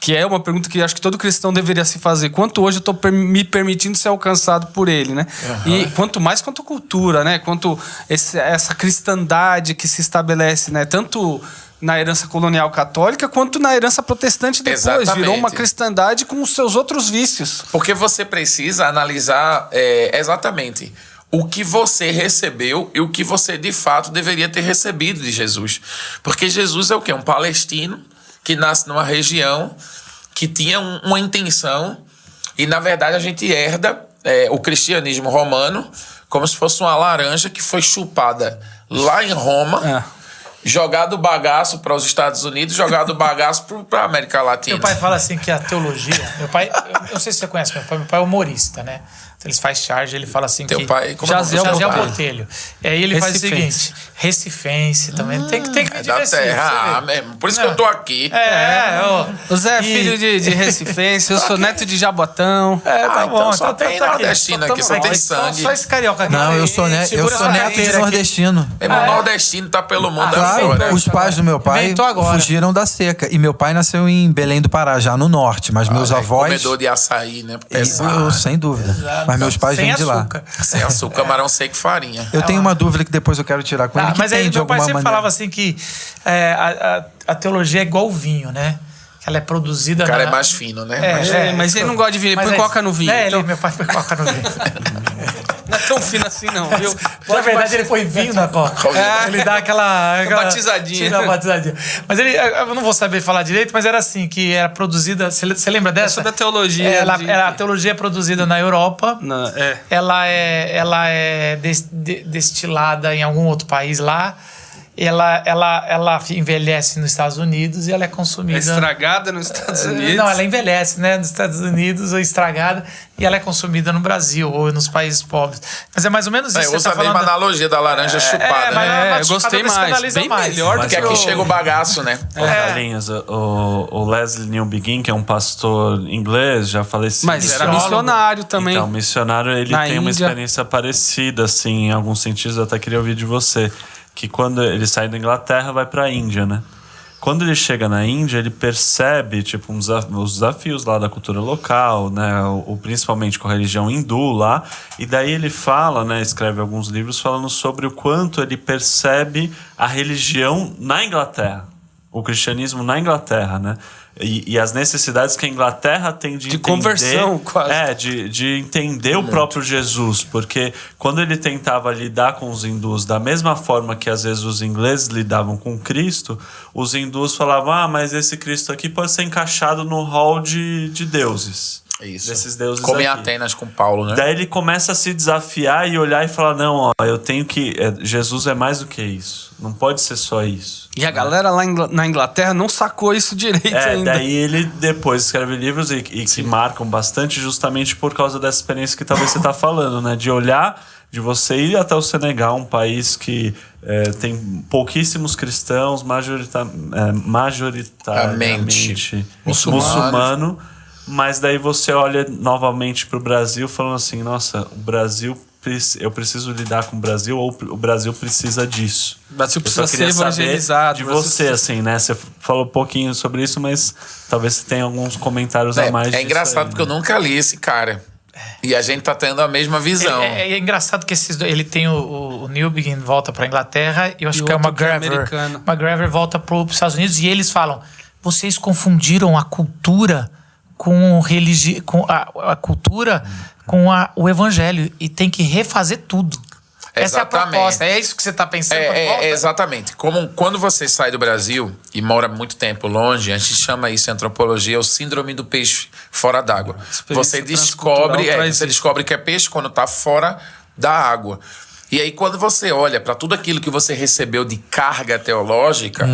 Que é uma pergunta que acho que todo cristão deveria se fazer. Quanto hoje eu estou me permitindo ser alcançado por ele, né? E quanto cultura, né? Quanto essa cristandade que se estabelece, né? Tanto na herança colonial católica quanto na herança protestante depois. Exatamente. Virou uma cristandade com os seus outros vícios. Porque você precisa analisar exatamente o que você recebeu e o que você de fato deveria ter recebido de Jesus. Porque Jesus é o quê? Um palestino que nasce numa região que tinha uma intenção, e na verdade a gente herda o cristianismo romano como se fosse uma laranja que foi chupada lá em Roma, jogado o bagaço para os Estados Unidos, jogado o bagaço para a América Latina. Meu pai fala assim que a teologia... Meu pai, eu não sei se você conhece meu pai é humorista, né? Ele faz charge, ele fala assim Teu que... pai, como Jaziel Botelho. E aí ele faz o seguinte... Recifense também. Tem que é da terra, mesmo. Por isso que eu tô aqui. O Zé é filho de Recifense, eu sou neto de Jabotão. Tá bom. Então só tem nordestino aqui, só tem sangue. Só esse carioca aqui. Não, eu sou neto de nordestino. Nordestino tá pelo mundo claro, afora. os pais do meu pai fugiram da seca. E meu pai nasceu em Belém do Pará, já no norte. Mas meus avós... Comedor de açaí, né? Sem dúvida. Mas meus pais vêm de lá. Sem açúcar, camarão seco e farinha. Eu tenho uma dúvida que depois eu quero tirar com ele. Mas aí meu pai sempre falava assim que a teologia é igual o vinho, né? Que ela é produzida... O cara é mais fino, né? Mas ele não gosta de vinho, ele põe coca no vinho. Então... meu pai põe coca no vinho. Não é tão fino assim, não, viu? Na verdade, ele põe vinho na coca. Ele dá aquela batizadinha. Tira uma batizadinha. Mas eu não vou saber falar direito, mas era assim, que era produzida... Você lembra dessa? Sobre a teologia. A teologia é produzida na Europa. Ela é destilada em algum outro país lá. ela envelhece nos Estados Unidos e ela é consumida... É estragada nos Estados Unidos? Não, ela envelhece, né? Nos Estados Unidos, ou estragada, e ela é consumida no Brasil ou nos países pobres. Mas é mais ou menos isso. Eu uso a mesma analogia da laranja chupada, né? Eu gostei mais. Bem melhor do que aqui chega o bagaço, né? Carlinhos, o Leslie Newbegin, que é um pastor inglês, já falecido. Mas era missionário também. Então, missionário, ele tem uma Índia. experiência parecida, assim, em alguns sentidos. Eu até queria ouvir de você. Que quando ele sai da Inglaterra, vai pra Índia, né? Quando ele chega na Índia, ele percebe, tipo, os desafios lá da cultura local, né? Principalmente com a religião hindu lá. E daí ele fala, né? Escreve alguns livros falando sobre o quanto ele percebe a religião na Inglaterra. O cristianismo na Inglaterra, né? E as necessidades que a Inglaterra tem de entender, conversão, quase. De entender o próprio Jesus. Porque quando ele tentava lidar com os hindus da mesma forma que às vezes os ingleses lidavam com Cristo, os hindus falavam, mas esse Cristo aqui pode ser encaixado no hall de deuses. Isso. Desses deuses como em aqui. Atenas com Paulo, né? Daí ele começa a se desafiar e olhar e falar, não, ó, eu tenho que... Jesus é mais do que isso. Não pode ser só isso. E a galera lá na Inglaterra não sacou isso direito ainda. Daí ele depois escreve livros e que marcam bastante justamente por causa dessa experiência que talvez você está falando, né? De olhar, de você ir até o Senegal, um país que tem pouquíssimos cristãos, majoritariamente muçulmano. Mas daí você olha novamente para o Brasil falando assim, nossa, o Brasil, eu preciso lidar com o Brasil ou o Brasil precisa disso. O Brasil precisa ser evangelizado. De você, assim, né? Você falou um pouquinho sobre isso, mas talvez você tenha alguns comentários a mais. É engraçado aí, porque eu nunca li esse cara. E a gente tá tendo a mesma visão. É engraçado que esses dois, ele tem o Newbegin volta para Inglaterra e eu acho que é o McGregor. McGregor volta para os Estados Unidos e eles falam: vocês confundiram a cultura com a cultura com o evangelho e tem que refazer tudo. Essa é a proposta, é isso que você está pensando? Exatamente. Como quando você sai do Brasil e mora muito tempo longe, a gente chama isso em antropologia o síndrome do peixe fora d'água. Você descobre que é peixe quando está fora da água. E aí quando você olha para tudo aquilo que você recebeu de carga teológica,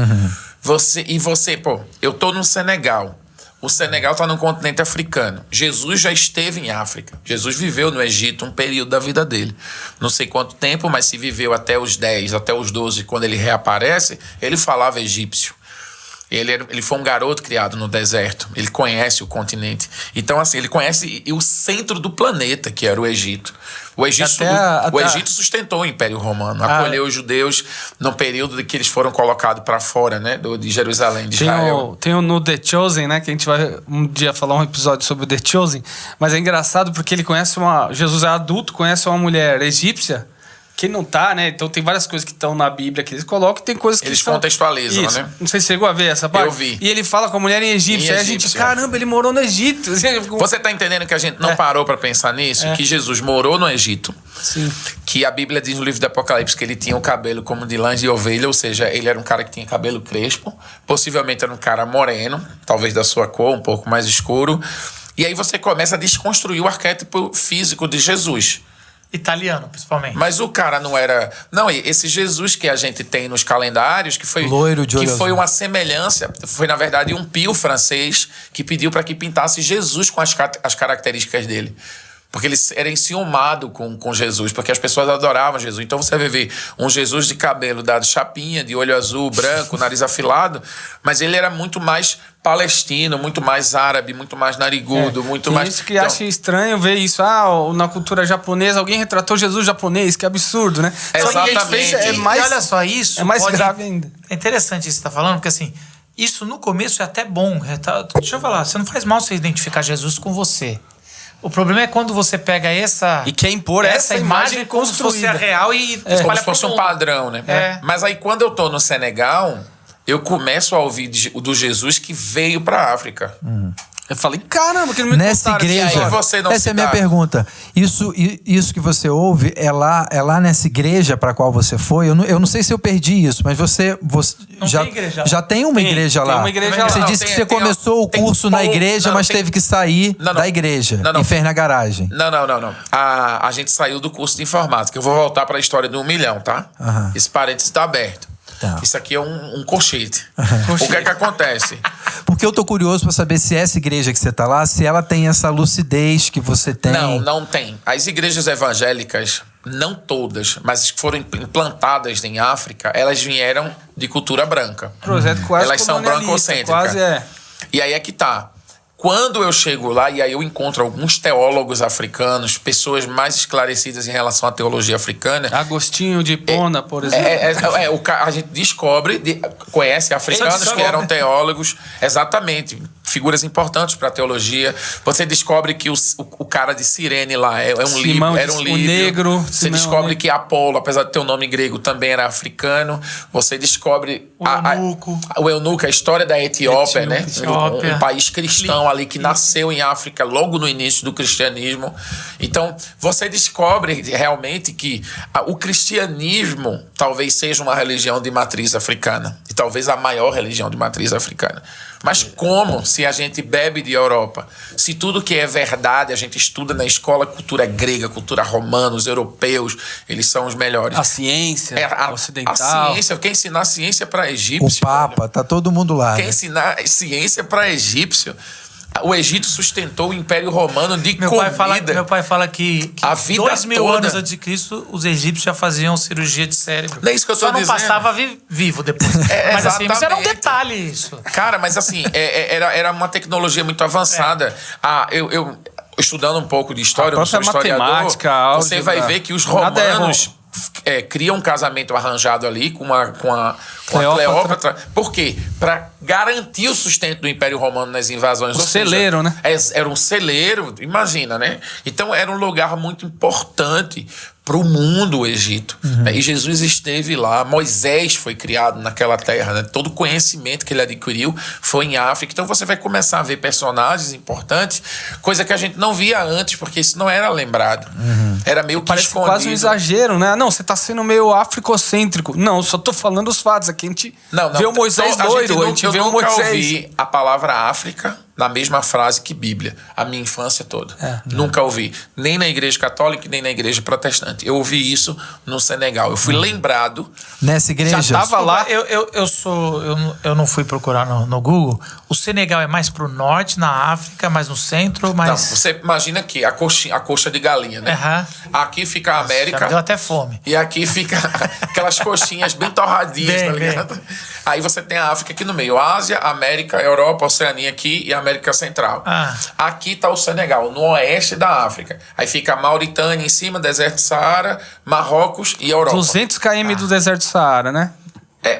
eu tô no Senegal. O Senegal está no continente africano. Jesus já esteve em África. Jesus viveu no Egito um período da vida dele. Não sei quanto tempo, mas se viveu até os 10, até os 12, quando ele reaparece, ele falava egípcio. Ele foi um garoto criado no deserto. Ele conhece o continente. Então, assim, ele conhece o centro do planeta, que era o Egito. O Egito sustentou o Império Romano, acolheu os judeus no período de que eles foram colocados para fora, né, de Jerusalém, de Israel. Tem no The Chosen, né, que a gente vai um dia falar um episódio sobre o The Chosen, mas é engraçado porque ele conhece Jesus é adulto, conhece uma mulher egípcia, que não tá, né? Então tem várias coisas que estão na Bíblia que eles colocam e tem coisas que eles contextualizam, né? Não sei se chegou a ver essa parte. Eu vi. E ele fala com a mulher em Egito. Aí a gente, caramba, ele morou no Egito. Você tá entendendo que a gente não parou para pensar nisso? Que Jesus morou no Egito. Sim. Que a Bíblia diz no livro do Apocalipse que ele tinha o cabelo como de lã de ovelha, ou seja, ele era um cara que tinha cabelo crespo, possivelmente era um cara moreno, talvez da sua cor, um pouco mais escuro. E aí você começa a desconstruir o arquétipo físico de Jesus. Italiano, principalmente. Mas o cara não era... Não, esse Jesus que a gente tem nos calendários, que foi... Loiro de olho azul. Foi uma semelhança, foi na verdade um pio francês que pediu para que pintasse Jesus com as características dele. Porque ele era enciumado com Jesus, porque as pessoas adoravam Jesus. Então você vai ver um Jesus de cabelo dado chapinha, de olho azul, branco, nariz afilado, mas ele era muito mais palestino, muito mais árabe, muito mais narigudo, muito mais... Tem gente que acha estranho ver isso. Na cultura japonesa, alguém retratou Jesus japonês, que absurdo, né? Exatamente. E olha só, isso... É mais grave ainda. É interessante isso que você está falando, porque assim, isso no começo é até bom. Deixa eu falar, você não faz mal você identificar Jesus com você. O problema é quando você pega e quer impor essa imagem como se fosse a real e como se fosse um padrão, né? Mas aí quando eu tô no Senegal, eu começo a ouvir do Jesus que veio pra África. Eu falei, caramba, que não me nessa igreja. Essa é a minha pergunta. Isso que você ouve é lá nessa igreja para qual você foi? Eu não sei se eu perdi isso, mas você já tem uma igreja lá. Tem uma igreja lá. Você disse que você começou o curso na igreja, mas teve que sair da igreja e fez na garagem. Não. A gente saiu do curso de informática. Eu vou voltar para a história do 1 milhão, tá? Esse parênteses está aberto. Tá. Isso aqui é um colchete. O que é que acontece? Porque eu tô curioso para saber se essa igreja que você tá lá, se ela tem essa lucidez que você tem. Não tem. As igrejas evangélicas, não todas, mas as que foram implantadas em África, elas vieram de cultura branca. Projeto quase Elas são colonialista, brancocêntricas. quase é. E aí é que tá. Quando eu chego lá, e aí eu encontro alguns teólogos africanos, pessoas mais esclarecidas em relação à teologia africana. Agostinho de Hipona, por exemplo. A gente descobre, conhece africanos que eram teólogos, exatamente, figuras importantes para a teologia. Você descobre que o cara de Cirene lá era um líbio. O negro. Você descobre que Apolo, apesar de ter um nome grego, também era africano. Você descobre o eunuco, a história da Etiópia, né? Um país cristão ali que nasceu em África logo no início do cristianismo. Então, você descobre realmente que o cristianismo talvez seja uma religião de matriz africana. E talvez a maior religião de matriz africana. Mas como se a gente bebe de Europa? Se tudo que é verdade, a gente estuda na escola cultura grega, cultura romana, os europeus, eles são os melhores. A ciência ocidental. A ciência, quem ensinar ciência para egípcio... O Papa, tá todo mundo lá. Quem ensinar ciência para egípcio... O Egito sustentou o Império Romano de comida. Meu pai fala que a vida 2000 anos antes de Cristo, os egípcios já faziam cirurgia de cérebro. Não é isso que eu tô dizendo. Só não passava vivo depois. Mas assim, isso era um detalhe isso. Cara, mas assim, era uma tecnologia muito avançada. Eu estudando um pouco de história, eu não sou historiador, você vai ver que os romanos... cria um casamento arranjado ali com a Cleópatra. Por quê? Para garantir o sustento do Império Romano nas invasões. O celeiro, né? Era um celeiro, imagina, né? Então era um lugar muito importante para o mundo, o Egito. E Jesus esteve lá, Moisés foi criado naquela terra, né? Todo o conhecimento que ele adquiriu foi em África. Então você vai começar a ver personagens importantes, coisa que a gente não via antes, porque isso não era lembrado. Era meio que parece escondido. Quase um exagero, né? Não, você tá sendo meio africocêntrico. Não, só tô falando os fatos. Aqui a gente vê o Moisés loiro, a gente vê o Moisés. Eu nunca ouvi a palavra África na mesma frase que Bíblia, a minha infância toda. Nunca ouvi. Nem na igreja católica, nem na igreja protestante. Eu ouvi isso no Senegal. Eu fui lembrado. Nessa igreja? Já tava lá. Eu não fui procurar no Google. O Senegal é mais pro norte, na África, mais no centro, mais... Não, você imagina aqui, a coxa de galinha, né? Aqui fica a América. Já deu até fome. E aqui fica aquelas coxinhas bem torradinhas, tá ligado? Aí você tem a África aqui no meio. Ásia, América, Europa, Oceania aqui e América Central. Aqui tá o Senegal, no oeste da África. Aí fica a Mauritânia em cima, deserto do Saara, Marrocos e Europa. 200 km do deserto do Saara, né?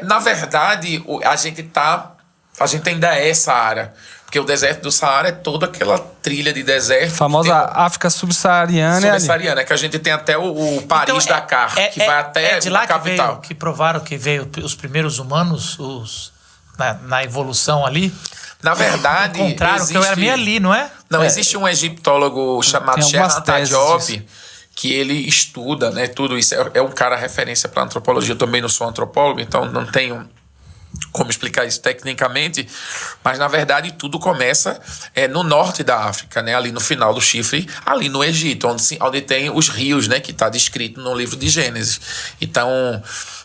Na verdade, a gente ainda é Saara. Porque o deserto do Saara é toda aquela trilha de deserto. A famosa África subsaariana. Subsaariana, que a gente tem até o Paris-Dakar, que vai até de lá a capital. Que provaram que veio os primeiros humanos na evolução ali. Na verdade, encontraram que eu era meio ali, não é? Não, existe um egiptólogo chamado Sheikh Diop, que ele estuda, né, tudo isso. É um cara referência para antropologia. Eu também não sou antropólogo, então não tenho como explicar isso tecnicamente, mas na verdade tudo começa no norte da África, né? Ali no final do chifre, ali no Egito, onde tem os rios, né? Que está descrito no livro de Gênesis. Então,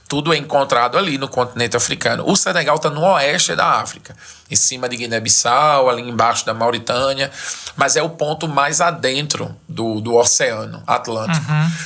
tudo é encontrado ali no continente africano. O Senegal está no oeste da África, em cima de Guiné-Bissau, ali embaixo da Mauritânia, mas é o ponto mais adentro do Oceano Atlântico.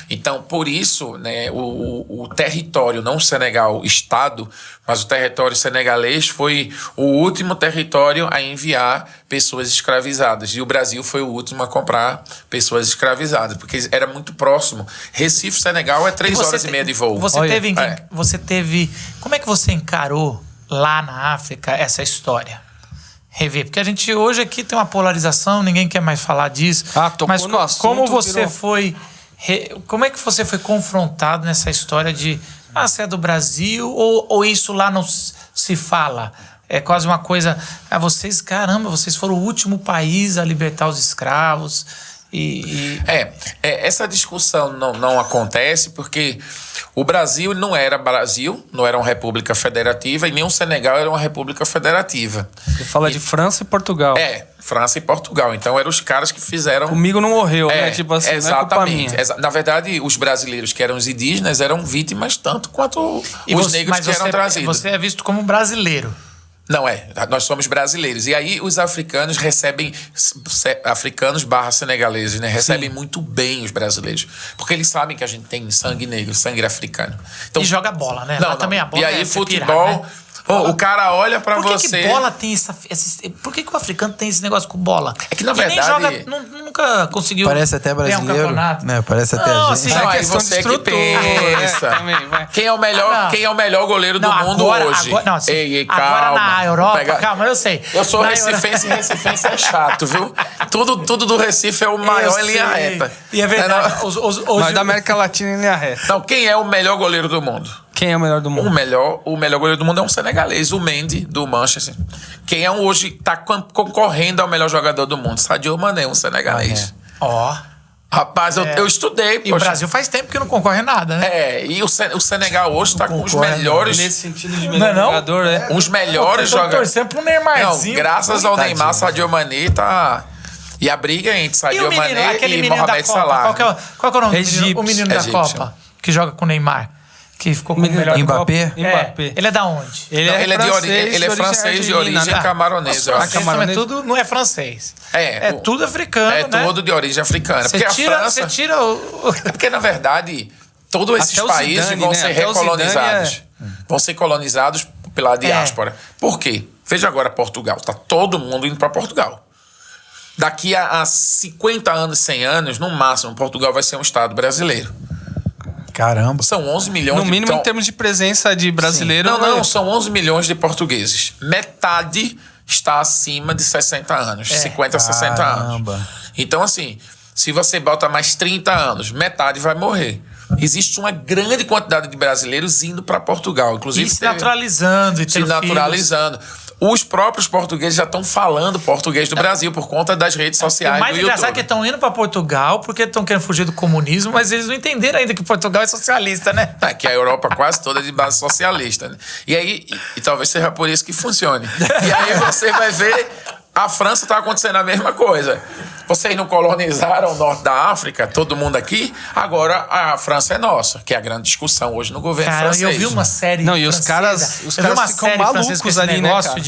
Então, por isso, né, o território, não o Senegal Estado, mas o território senegalês foi o último território a enviar pessoas escravizadas. E o Brasil foi o último a comprar pessoas escravizadas, porque era muito próximo. Recife, Senegal, é 3 horas e meia de voo. Você teve... Como é que você encarou lá na África essa história? Rever, porque a gente hoje aqui tem uma polarização, ninguém quer mais falar disso. Mas como você foi... Como é que você foi confrontado nessa história de... você é do Brasil ou isso lá não se fala? É quase uma coisa... vocês foram o último país a libertar os escravos. Essa discussão não acontece porque o Brasil não era uma república federativa e nem o Senegal era uma república federativa. Você fala de França e Portugal. França e Portugal. Então eram os caras que fizeram... Comigo não morreu, né? Tipo assim, exatamente. Não é culpa minha. Na verdade, os brasileiros que eram os indígenas eram vítimas tanto quanto os negros que eram trazidos. Você é visto como brasileiro. Não nós somos brasileiros. E aí os africanos recebem, africanos/senegaleses, né? Recebem muito bem os brasileiros. Porque eles sabem que a gente tem sangue negro, sangue africano. Então, e joga bola, né? Não. Também a bola e aí futebol... pirata, né? O cara olha pra você... Por que bola tem por que o africano tem esse negócio com bola? É que, na verdade... Nem joga, nunca conseguiu... Parece até brasileiro. Né? Parece até a gente. Não, aí você que pensa. Quem é o melhor goleiro do mundo hoje? Agora na Europa... Calma, eu sei. Eu sou recifense e recifense é chato, viu? Tudo do Recife é o maior em linha reta. E é verdade. Nós da América Latina em linha reta. Então, quem é o melhor goleiro do mundo? Quem é o melhor do mundo? O melhor goleiro do mundo é um senegalês, o Mendy, do Manchester. Quem hoje está concorrendo ao melhor jogador do mundo? Sadio Mané, um senegalês. Rapaz, eu estudei. E o Brasil faz tempo que não concorre a nada, né? E o Senegal hoje está com os melhores... Nesse sentido de melhor jogador, Os melhores jogadores. Torcendo pro Neymarzinho. Não, graças ao Neymar, Sadio Mané tá... E a briga entre Sadio Mané e Mohamed Salah. Qual que é o nome do menino? O menino da Copa, que joga com o Neymar. Que ficou com o melhor Mbappé? Mbappé. Ele é da onde? Ele é francês de origem camaronesa. Não é francês. É tudo africano, né? É tudo de origem africana. Porque a França... Você tira o... É porque, na verdade, todos esses países vão ser recolonizados. Vão ser colonizados pela diáspora. Por quê? Veja agora Portugal. Tá todo mundo indo para Portugal. Daqui a 50 anos, 100 anos, no máximo, Portugal vai ser um estado brasileiro. Caramba. São 11 milhões no mínimo, em termos de presença de brasileiro. Não, são 11 milhões de portugueses. Metade está acima de 60 anos. 50, 60 anos. Então, assim, se você bota mais 30 anos, metade vai morrer. Existe uma grande quantidade de brasileiros indo para Portugal. Inclusive, se naturalizando. Os próprios portugueses já estão falando português do Brasil por conta das redes sociais do YouTube. O mais engraçado é que estão indo para Portugal porque estão querendo fugir do comunismo, mas eles não entenderam ainda que Portugal é socialista, né? Que a Europa quase toda é de base socialista. Né? E aí, talvez seja por isso que funcione. E aí você vai ver, a França está acontecendo a mesma coisa. Vocês não colonizaram o norte da África, todo mundo aqui, agora a França é nossa, que é a grande discussão hoje no governo francês. Eu vi uma série e os caras ficam malucos ali, né, cara?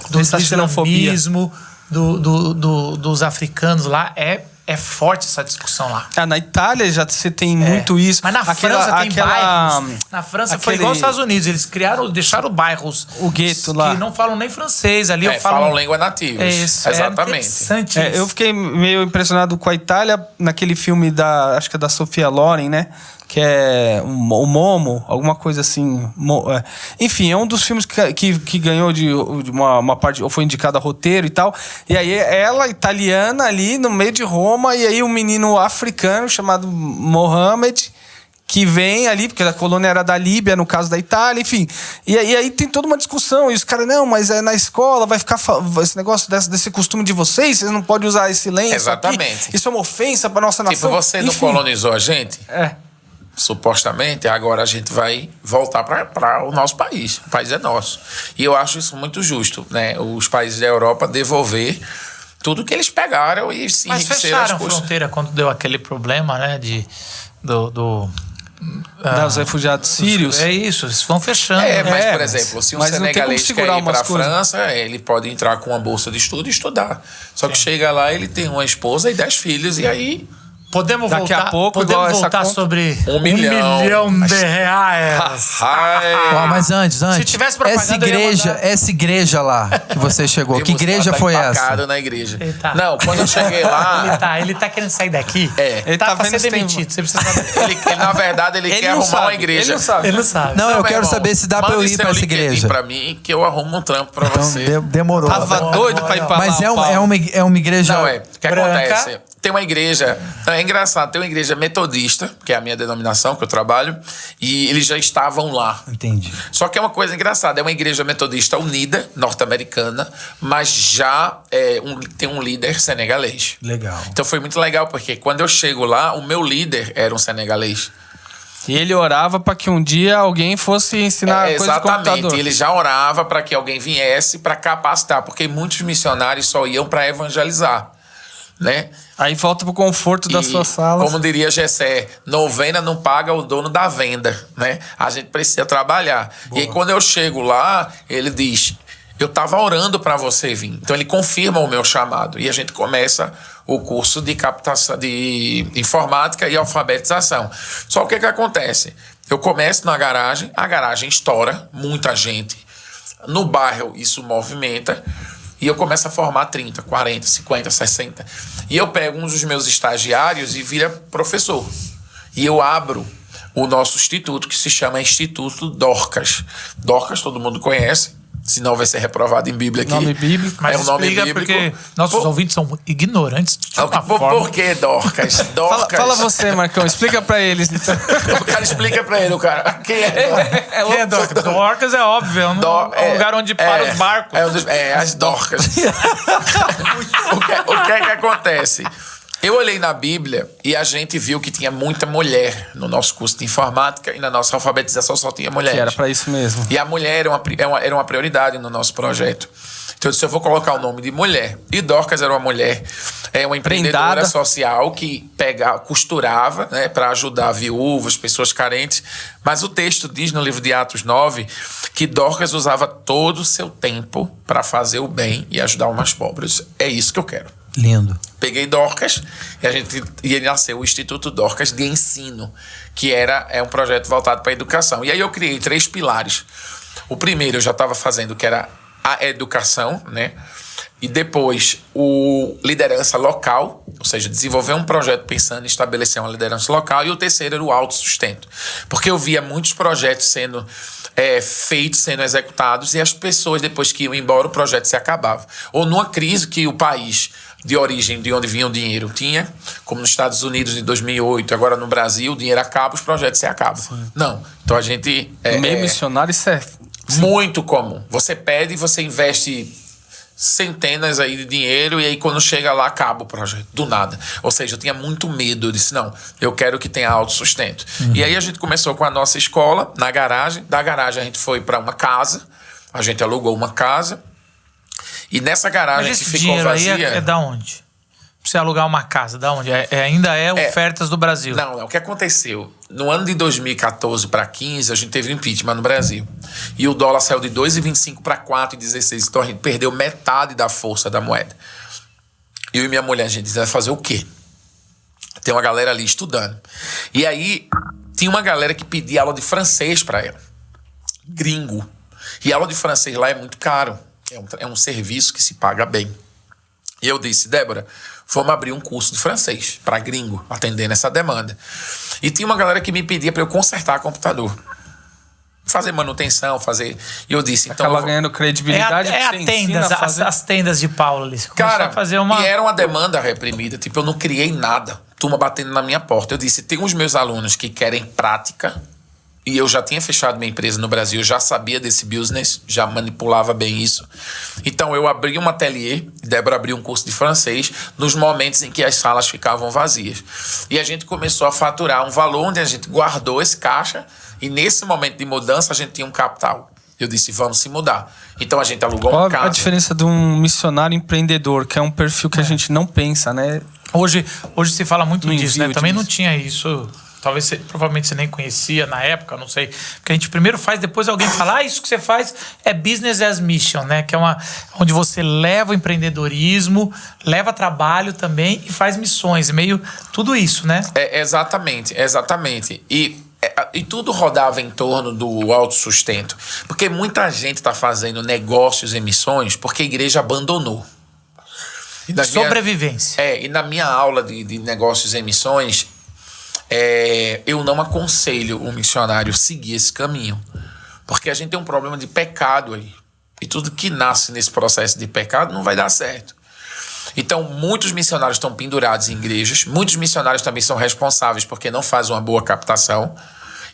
Do islamismo, dos africanos lá, é forte essa discussão lá. Na Itália já você tem muito isso. Mas na França tem bairros. Na França foi igual aos Estados Unidos. Eles deixaram bairros. O gueto lá. Que não falam nem francês. Ali falam língua nativa. Exatamente. Eu fiquei meio impressionado com a Itália naquele filme acho que é da Sofia Loren, né? Que é o Momo, alguma coisa assim. Enfim, é um dos filmes que ganhou de uma parte, ou foi indicado a roteiro e tal. E aí ela, italiana, ali no meio de Roma, e aí um menino africano chamado Mohamed, que vem ali, porque a colônia era da Líbia, no caso da Itália, enfim. E aí tem toda uma discussão, e os caras, não, mas na escola vai ficar esse negócio desse costume de vocês não podem usar esse lenço. Exatamente. Aqui. Isso é uma ofensa pra nossa nação. Você não colonizou a gente? Supostamente, agora a gente vai voltar para o nosso país. O país é nosso. E eu acho isso muito justo, né? Os países da Europa devolver tudo que eles pegaram e se enriqueceram. Mas fecharam a fronteira quando deu aquele problema, né? dos refugiados sírios. É isso, eles vão fechando. Mas, por exemplo, se um senegalês quer ir para a França, ele pode entrar com uma bolsa de estudo e estudar. Só que chega lá, ele tem uma esposa e 10 filhos, e aí... Podemos Daqui voltar, a pouco, podemos voltar sobre R$1 milhão de reais. Mas antes, se tivesse propaganda, essa igreja lá que você chegou, que igreja foi essa? Na igreja. Não, quando eu cheguei lá... Ele tá querendo sair daqui. Ele tá pra ser demitido. Você precisa saber. Ele, na verdade, ele quer arrumar uma igreja. Ele não sabe. Não, eu quero saber se dá pra eu ir pra essa igreja. Pra mim, que eu arrumo um trampo pra você. Demorou. Tava doido pra ir pra lá. Mas é uma igreja... Não, o que acontece? Tem uma igreja, é engraçado, tem uma igreja metodista, que é a minha denominação, que eu trabalho, e eles já estavam lá. Entendi. Só que é uma coisa engraçada, é uma igreja metodista unida, norte-americana, mas já tem um líder senegalês. Legal. Então foi muito legal, porque quando eu chego lá, o meu líder era um senegalês. E ele orava para que um dia alguém fosse ensinar coisa de computador. Exatamente, ele já orava para que alguém viesse para capacitar, porque muitos missionários só iam para evangelizar, né? Aí volta pro conforto da sua sala. Como diria Gessé, novena não paga o dono da venda, né? A gente precisa trabalhar. Boa. E aí quando eu chego lá, ele diz, eu estava orando para você vir. Então ele confirma o meu chamado. E a gente começa o curso de captação, de informática e alfabetização. Só o que acontece? Eu começo na garagem, a garagem estoura, muita gente. No bairro isso movimenta. E eu começo a formar 30, 40, 50, 60. E eu pego um dos meus estagiários e vira professor. E eu abro o nosso instituto, que se chama Instituto Dorcas. Dorcas todo mundo conhece, senão vai ser reprovado em Bíblia aqui. Nome bíblico. Mas é um nome explica bíblico. Porque nossos ouvintes são ignorantes. Por que Dorcas? Dorcas. Fala você, Marcão, explica pra eles. Então. O cara explica pra ele, o cara. Quem é? Quem é Dorcas? Dorcas é óbvio, é um lugar onde param os barcos. As Dorcas. O que é que acontece? Eu olhei na Bíblia e a gente viu que tinha muita mulher no nosso curso de informática e na nossa alfabetização só tinha mulheres. Que era pra isso mesmo. E a mulher era uma prioridade no nosso projeto. Então eu disse, eu vou colocar o nome de mulher. E Dorcas era uma mulher, uma empreendedora social que costurava, né, para ajudar viúvas, pessoas carentes. Mas o texto diz no livro de Atos 9 que Dorcas usava todo o seu tempo para fazer o bem e ajudar os mais pobres. É isso que eu quero. Lindo. Peguei Dorcas e nasceu o Instituto Dorcas de Ensino, que é um projeto voltado para a educação. E aí eu criei 3 pilares. O primeiro eu já estava fazendo, que era a educação, né? E depois o liderança local, ou seja, desenvolver um projeto pensando em estabelecer uma liderança local. E o terceiro era o autossustento. Porque eu via muitos projetos sendo feitos, sendo executados, e as pessoas, depois que iam embora, o projeto se acabava. Ou numa crise que o país de origem, de onde vinha o dinheiro, tinha, como nos Estados Unidos em 2008, agora no Brasil, o dinheiro acaba, os projetos se acabam. Sim. Não. Então a gente... No meio missionário isso é... Muito comum. Você pede e você investe centenas aí de dinheiro e aí quando chega lá acaba o projeto, do nada. Ou seja, eu tinha muito medo, eu disse, não, eu quero que tenha autossustento. E aí a gente começou com a nossa escola na garagem, da garagem a gente foi para uma casa, a gente alugou uma casa e nessa garagem que ficou vazia... Aí é da onde? Pra você alugar uma casa, da onde? Ainda é ofertas do Brasil. Não, o que aconteceu? No ano de 2014 para 15, a gente teve impeachment no Brasil. E o dólar saiu de 2,25 para 4,16. Então a gente perdeu metade da força da moeda. Eu e minha mulher, a gente disse, vai fazer o quê? Tem uma galera ali estudando. E aí, tinha uma galera que pedia aula de francês para ela. Gringo. E a aula de francês lá é muito caro. É um serviço que se paga bem. E eu disse, Débora, vamos abrir um curso de francês para gringo, atendendo essa demanda. E tinha uma galera que me pedia para eu consertar computador. Fazer manutenção, fazer... E eu disse, então... Acaba ganhando credibilidade. As tendas de Paulo ali. Cara, a fazer uma... e era uma demanda reprimida. Tipo, eu não criei nada. Turma batendo na minha porta. Eu disse, tem uns meus alunos que querem prática... E eu já tinha fechado minha empresa no Brasil, já sabia desse business, já manipulava bem isso. Então eu abri uma ateliê, Débora abriu um curso de francês, nos momentos em que as salas ficavam vazias. E a gente começou a faturar um valor onde a gente guardou esse caixa e nesse momento de mudança a gente tinha um capital. Eu disse, vamos se mudar. Então a gente alugou uma casa. A diferença de um missionário empreendedor, que é um perfil que a gente não pensa, né? Hoje se fala muito disso, né? Também não tinha isso... Talvez provavelmente você nem conhecia na época, não sei. Porque a gente primeiro faz, depois alguém fala, isso que você faz é business as mission, né? Que é onde você leva o empreendedorismo, leva trabalho também e faz missões, meio tudo isso, né? Exatamente. E tudo rodava em torno do autossustento. Porque muita gente está fazendo negócios e missões porque a igreja abandonou. Sobrevivência. E na minha aula de negócios e missões... eu não aconselho um missionário seguir esse caminho, porque a gente tem um problema de pecado aí, e tudo que nasce nesse processo de pecado não vai dar certo. Então, muitos missionários estão pendurados em igrejas. Muitos missionários também são responsáveis porque não fazem uma boa captação.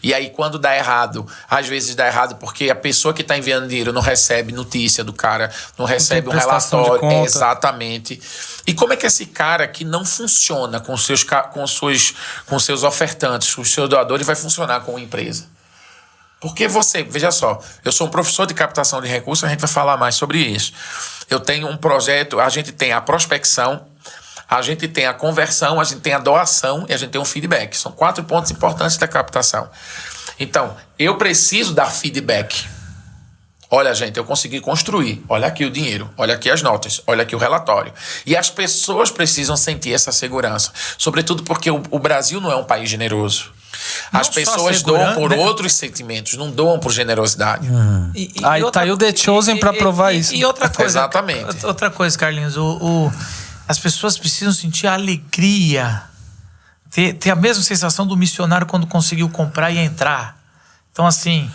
E aí, quando dá errado, às vezes dá errado porque a pessoa que está enviando dinheiro não recebe notícia do cara, não recebe um relatório. Exatamente. E como é que esse cara que não funciona com seus ofertantes, com os seus doadores, vai funcionar com uma empresa? Porque veja só, eu sou um professor de captação de recursos, a gente vai falar mais sobre isso. Eu tenho um projeto, a gente tem a prospecção, a gente tem a conversão, a gente tem a doação e a gente tem um feedback. São 4 pontos importantes da captação. Então, eu preciso dar feedback. Olha, gente, eu consegui construir. Olha aqui o dinheiro, olha aqui as notas, olha aqui o relatório. E as pessoas precisam sentir essa segurança. Sobretudo porque o Brasil não é um país generoso. As pessoas doam por outros sentimentos, não doam por generosidade. Tá aí o The Chosen para provar isso. E outra coisa. Exatamente. Outra coisa, Carlinhos, as pessoas precisam sentir a alegria, ter a mesma sensação do missionário quando conseguiu comprar e entrar. Então, assim,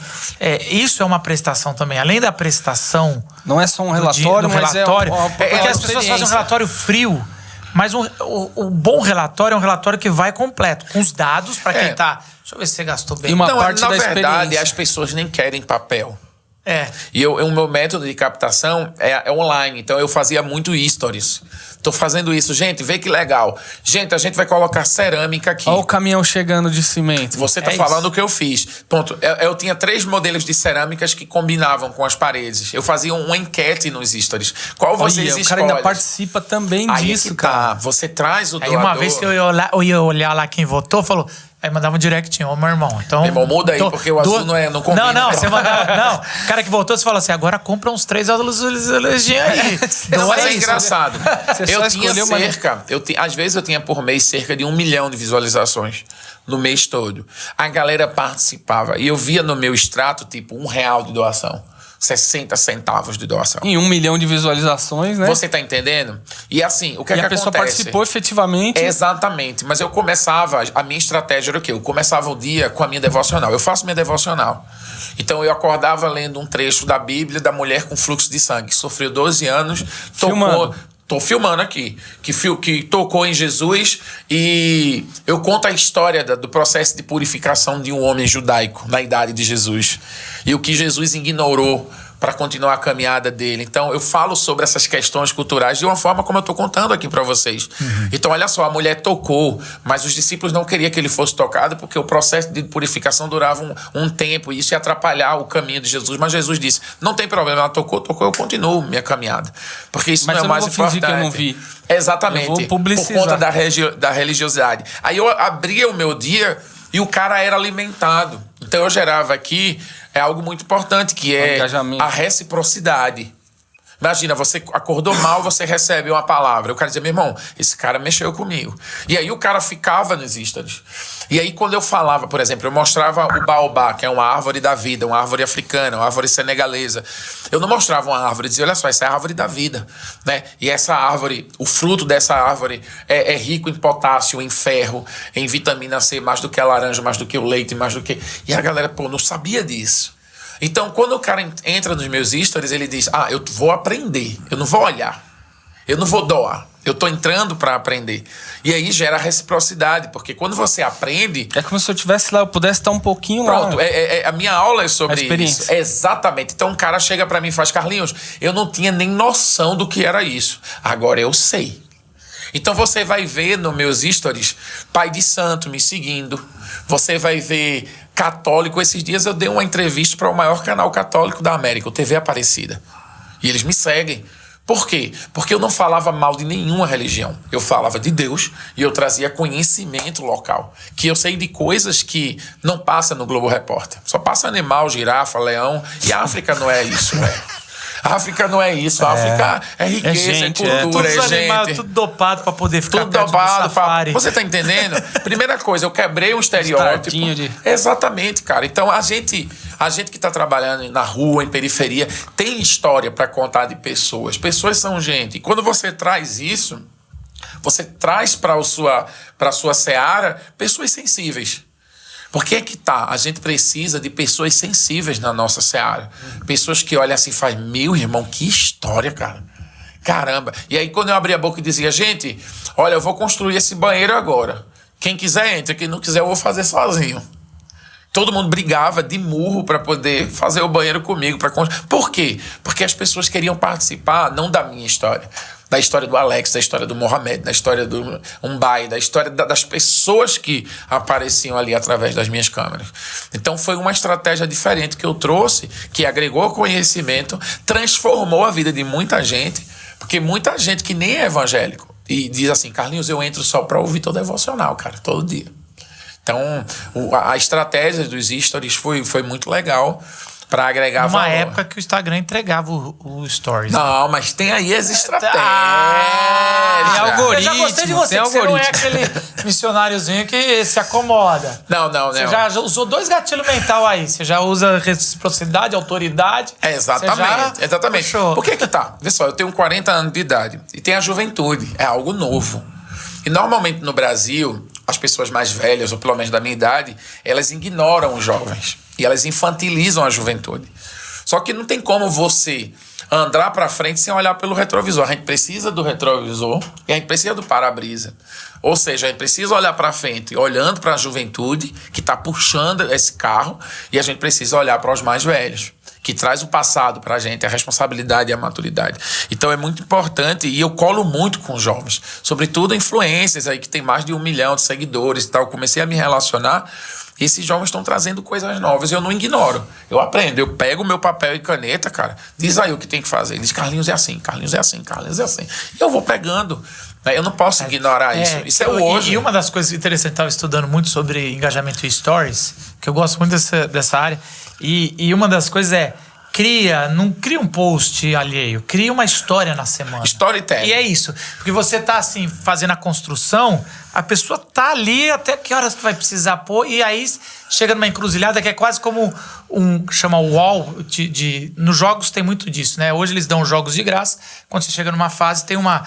isso é uma prestação também. Além da prestação... Não é só um relatório, mas relatório, porque as pessoas fazem um relatório frio. Mas o bom relatório é um relatório que vai completo, com os dados para quem tá... Deixa eu ver se você gastou bem. E uma parte na da verdade, experiência. as pessoas nem querem papel. E o meu método de captação é online, então eu fazia muito stories. Tô fazendo isso, gente, vê que legal. Gente, a gente vai colocar cerâmica aqui. Olha o caminhão chegando de cimento. Você tá falando o que eu fiz. Pronto, eu tinha 3 modelos de cerâmicas que combinavam com as paredes. Eu fazia uma enquete nos stories. Qual vocês escolhem? O cara ainda participa também disso, cara. Você traz o doador. Aí uma vez que eu ia olhar lá quem votou, falou... Aí mandava um directinho, ô meu irmão. Então, meu irmão, muda aí, porque o azul não combina. Não, você mandava. Não, o cara que voltou, você falou assim: agora compra uns 3 azulejinhos aí. Não, mas é engraçado. Eu tinha cerca. Às vezes eu tinha por mês cerca de 1 milhão de visualizações no mês todo. A galera participava. E eu via no meu extrato, tipo, R$1 de doação. 60 centavos de doação. Em 1 milhão de visualizações, né? Você tá entendendo? E assim, o que é que acontece? E a pessoa participou efetivamente. Exatamente. Mas eu começava, a minha estratégia era o quê? Eu começava o dia com a minha devocional. Eu faço minha devocional. Então eu acordava lendo um trecho da Bíblia da mulher com fluxo de sangue, que sofreu 12 anos, Tô filmando aqui, que tocou em Jesus, e eu conto a história do processo de purificação de um homem judaico na idade de Jesus. E o que Jesus ignorou para continuar a caminhada dele. Então, eu falo sobre essas questões culturais de uma forma como eu estou contando aqui para vocês. Então, olha só, a mulher tocou, mas os discípulos não queriam que ele fosse tocado porque o processo de purificação durava um tempo e isso ia atrapalhar o caminho de Jesus. Mas Jesus disse, não tem problema, ela tocou, eu continuo minha caminhada. Porque isso não é o mais importante. Que eu não vi. Exatamente. Eu vou publicizar. Por conta da religiosidade. Aí eu abria o meu dia e o cara era alimentado. Então, eu gerava aqui algo muito importante, que é a reciprocidade. Imagina, você acordou mal, você recebe uma palavra. O cara dizia, meu irmão, esse cara mexeu comigo. E aí o cara ficava nos stories. E aí quando eu falava, por exemplo, eu mostrava o baobá, que é uma árvore da vida, uma árvore africana, uma árvore senegalesa. Eu não mostrava uma árvore, dizia, olha só, essa é a árvore da vida, né? E essa árvore, o fruto dessa árvore é rico em potássio, em ferro, em vitamina C, mais do que a laranja, mais do que o leite, mais do que... E a galera, não sabia disso. Então, quando o cara entra nos meus stories, ele diz, eu vou aprender, eu não vou olhar, eu não vou doar, eu tô entrando para aprender. E aí gera reciprocidade, porque quando você aprende... É como se eu estivesse lá, eu pudesse estar um pouquinho pronto, lá. A minha aula é sobre isso. Exatamente. Então, um cara chega para mim e faz, Carlinhos, eu não tinha nem noção do que era isso. Agora eu sei. Então você vai ver nos meus stories pai de santo me seguindo. Você vai ver católico. Esses dias eu dei uma entrevista para o maior canal católico da América, o TV Aparecida. E eles me seguem. Por quê? Porque eu não falava mal de nenhuma religião. Eu falava de Deus e eu trazia conhecimento local. Que eu sei de coisas que não passa no Globo Repórter. Só passa animal, girafa, leão. E a África não é isso, velho. A África não é isso. A África é riqueza, é cultura, é gente. Animais, tudo dopado pra poder ficar tudo dopado. Você tá entendendo? Primeira coisa, eu quebrei um estereótipo. Exatamente, cara. Então, a gente que tá trabalhando na rua, em periferia, tem história pra contar de pessoas. Pessoas são gente. E quando você traz isso, você traz pra sua seara pessoas sensíveis. Porque é que tá? A gente precisa de pessoas sensíveis na nossa seara. Pessoas que olham assim e fazem, meu irmão, que história, cara. Caramba. E aí, quando eu abri a boca e dizia, gente, olha, eu vou construir esse banheiro agora. Quem quiser, entra. Quem não quiser, eu vou fazer sozinho. Todo mundo brigava de murro para poder fazer o banheiro comigo. Por quê? Porque as pessoas queriam participar, não da minha história, da história do Alex, da história do Mohamed, da história do Umbai, da história das pessoas que apareciam ali através das minhas câmeras. Então foi uma estratégia diferente que eu trouxe, que agregou conhecimento, transformou a vida de muita gente, porque muita gente que nem é evangélico e diz assim, Carlinhos, eu entro só para ouvir teu devocional, cara, todo dia. Então, a estratégia dos stories foi muito legal para agregar valor. Numa época que o Instagram entregava o stories. Não, mas tem aí as estratégias. Tem algoritmo. Eu já gostei de você, que você não é aquele missionáriozinho que se acomoda. Não. Você já usou 2 gatilhos mental aí. Você já usa reciprocidade, autoridade. Exatamente, exatamente. Puxou. Por que tá? Vê só, eu tenho 40 anos de idade e tem a juventude, é algo novo. E normalmente no Brasil, as pessoas mais velhas, ou pelo menos da minha idade, elas ignoram os jovens e elas infantilizam a juventude. Só que não tem como você andar para frente sem olhar pelo retrovisor. A gente precisa do retrovisor e a gente precisa do para-brisa. Ou seja, a gente precisa olhar para frente, olhando para a juventude que está puxando esse carro, e a gente precisa olhar para os mais velhos, que traz o passado para a gente, a responsabilidade e a maturidade. Então é muito importante, e eu colo muito com os jovens, sobretudo influencers aí que tem mais de 1 milhão de seguidores e tal. Eu comecei a me relacionar, e esses jovens estão trazendo coisas novas, e eu não ignoro, eu aprendo, eu pego meu papel e caneta, cara, diz aí o que tem que fazer. Ele diz, Carlinhos é assim, Carlinhos é assim, Carlinhos é assim. E eu vou pegando. Eu não posso ignorar isso. Isso é hoje. E uma das coisas interessantes, eu estava estudando muito sobre engajamento e stories, que eu gosto muito dessa área, e uma das coisas é, não cria um post alheio, cria uma história na semana. Storytelling. E é isso. Porque você tá assim, fazendo a construção, a pessoa tá ali até que horas que vai precisar pôr, e aí chega numa encruzilhada que é quase como chama wall nos jogos tem muito disso, né? Hoje eles dão jogos de graça. Quando você chega numa fase, tem uma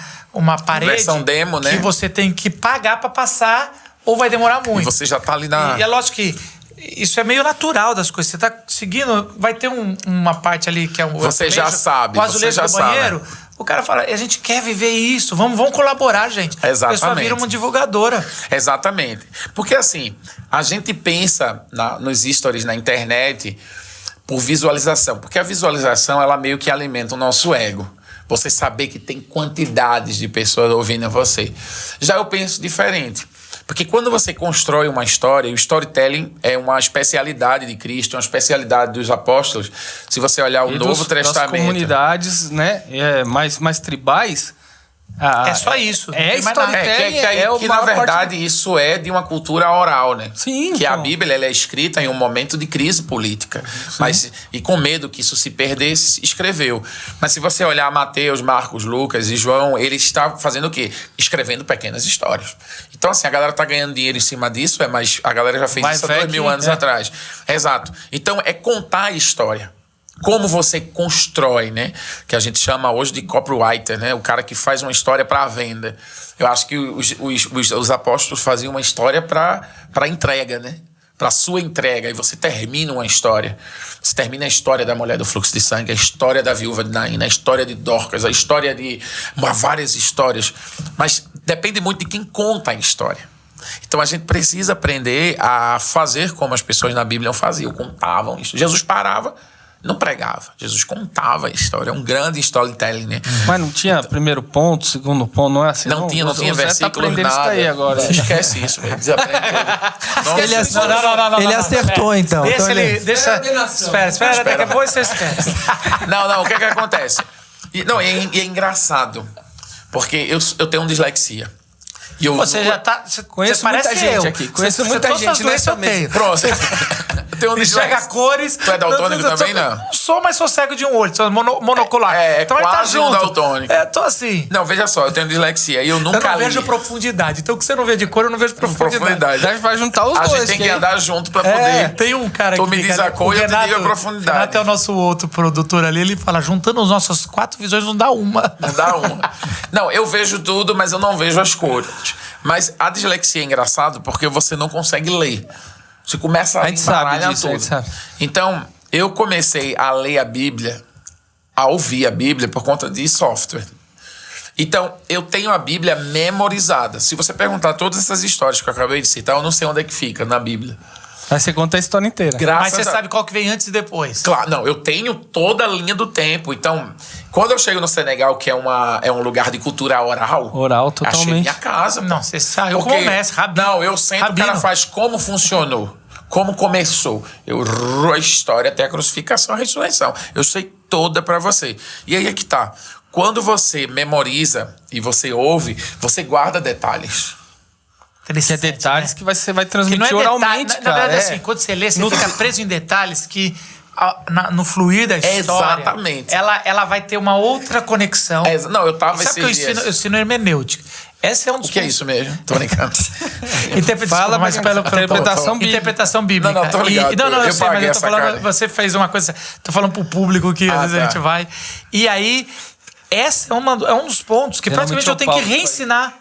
parede versão demo, né? Que você tem que pagar para passar, ou vai demorar muito. E você já tá ali na... E é lógico que isso é meio natural das coisas. Você tá seguindo, vai ter uma parte ali que é o Você já sabe, o azulejo do banheiro. sabe. O cara fala, a gente quer viver isso, vamos colaborar, gente. Exatamente. A pessoa vira uma divulgadora. Exatamente. Porque assim, a gente pensa nos stories na internet por visualização. Porque a visualização, ela meio que alimenta o nosso ego. Você saber que tem quantidades de pessoas ouvindo você. Já eu penso diferente. Porque quando você constrói uma história, o storytelling é uma especialidade de Cristo, é uma especialidade dos apóstolos. Se você olhar o Novo Testamento... Das comunidades, né, mais tribais... É só isso. É storytelling, que na verdade isso é de uma cultura oral, né? Sim. Que a Bíblia ela é escrita em um momento de crise política. E com medo que isso se perdesse, escreveu. Mas se você olhar Mateus, Marcos, Lucas e João, ele está fazendo o quê? Escrevendo pequenas histórias. Então, assim, a galera tá ganhando dinheiro em cima disso, mas a galera já fez isso há 2000 anos atrás. Exato. Então, é contar a história. Como você constrói, né? Que a gente chama hoje de copywriter, né? O cara que faz uma história para a venda. Eu acho que os apóstolos faziam uma história para entrega, né? Para sua entrega. E você termina uma história. Você termina a história da mulher do fluxo de sangue, a história da viúva de Naim, a história de Dorcas, a história de várias histórias. Mas depende muito de quem conta a história. Então a gente precisa aprender a fazer como as pessoas na Bíblia faziam, contavam isso. Jesus parava, não pregava. Jesus contava a história. É um grande storytelling, né? Mas não tinha primeiro ponto, segundo ponto, não é assim? Não tinha versículo, tá nada. Isso daí agora. Esquece isso, velho. Desaprende tudo. Ele acertou, então. Espera, daqui a pouco você esquece. Não, o que acontece? E é engraçado, porque eu tenho dislexia. E você já tá... Conheço muita gente aqui. Conheço muita gente nessa mesa. Pronto. Eu tenho enxerga cores. Tu é daltônico também, não? Sou, mas sou cego de um olho. Sou monocular. Então quase um daltônico. Tô assim. Não, veja só. Eu tenho dislexia e eu nunca li. Eu não vejo profundidade. Então o que você não vê de cor, eu não vejo profundidade. A gente vai juntar os dois. A gente tem que andar junto pra poder... Tem um cara tu me diz a cor e eu te digo a profundidade. Até o nosso outro produtor ali, ele fala, juntando as nossas 4 visões não dá uma. Não dá uma. Não, eu vejo tudo, mas eu não vejo as cores. Mas a dislexia é engraçado porque você não consegue ler. Você começa a embaralhar tudo. Então, eu comecei a ler a Bíblia, a ouvir a Bíblia por conta de software. Então, eu tenho a Bíblia memorizada. Se você perguntar todas essas histórias que eu acabei de citar, eu não sei onde é que fica na Bíblia. Aí você conta a história inteira. Mas você sabe qual que vem antes e depois. Claro, não, eu tenho toda a linha do tempo. Então, quando eu chego no Senegal, que é um lugar de cultura oral... Oral, totalmente. Achei minha casa. Não, você sabe. Eu começo, rabino. Não, eu sento, o cara faz como funcionou. Como começou. A história até a crucificação, a ressurreição. Eu sei toda pra você. E aí é que tá. Quando você memoriza e você ouve, você guarda detalhes. Que é detalhes, né? Que você vai transmitir que não é oralmente, detalhe, na verdade, assim, quando você lê, você fica preso em detalhes que no fluir da história... Exatamente. Ela vai ter uma outra conexão. Não, eu tava esses dias... Eu ensino hermenêutica. Esse é um dos... O que é isso mesmo? Tô brincando. Fala, mas pela interpretação bíblica. Interpretação bíblica. Não, tô ligado. Eu sei, mas eu tô falando... Carne. Você fez uma coisa... Tô falando pro público que às vezes a gente vai... E aí, essa é um dos pontos que praticamente eu tenho que reensinar.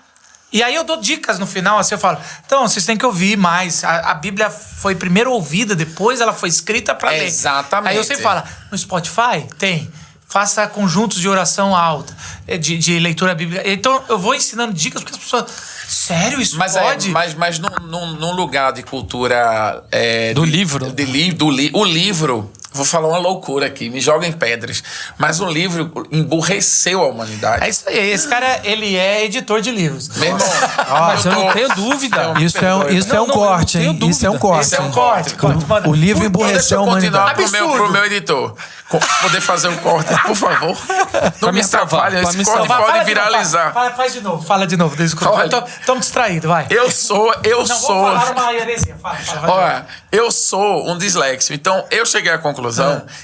E aí eu dou dicas no final, assim, eu falo, então, vocês têm que ouvir mais. A Bíblia foi primeiro ouvida, depois ela foi escrita para ler. Exatamente. Aí eu sempre falo, no Spotify tem. Faça conjuntos de oração alta, de leitura bíblica. Então eu vou ensinando dicas, porque as pessoas... Sério, isso pode? Mas num lugar de cultura... do livro. O livro... Vou falar uma loucura aqui, me joguem pedras. Mas o livro emburreceu a humanidade. É isso aí. Esse cara, ele é editor de livros. Meu irmão, eu não tenho dúvida. Isso é um corte, hein? Isso é um corte. Isso é um corte. O livro emburreceu a humanidade. Deixa eu continuar pro meu editor. Poder fazer um corte, por favor. Não me atrapalhe. Esse corte pode viralizar. Faz de novo. Fala de novo. Estamos distraídos, vai. Eu sou... Vou falar uma heresia. Olha, eu sou um disléxico. Então, eu cheguei à conclusão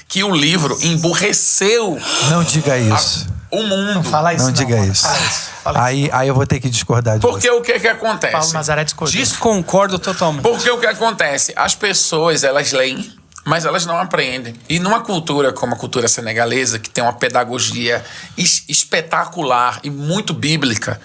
que o livro emburreceu... Não diga isso. O mundo. Não fala isso. Não diga isso. Aí eu vou ter que discordar de Porque você. o que acontece? Paulo Nazaré discordou. Desconcordo totalmente. Porque o que acontece? As pessoas, elas leem, mas elas não aprendem. E numa cultura como a cultura senegalesa, que tem uma pedagogia espetacular e muito bíblica,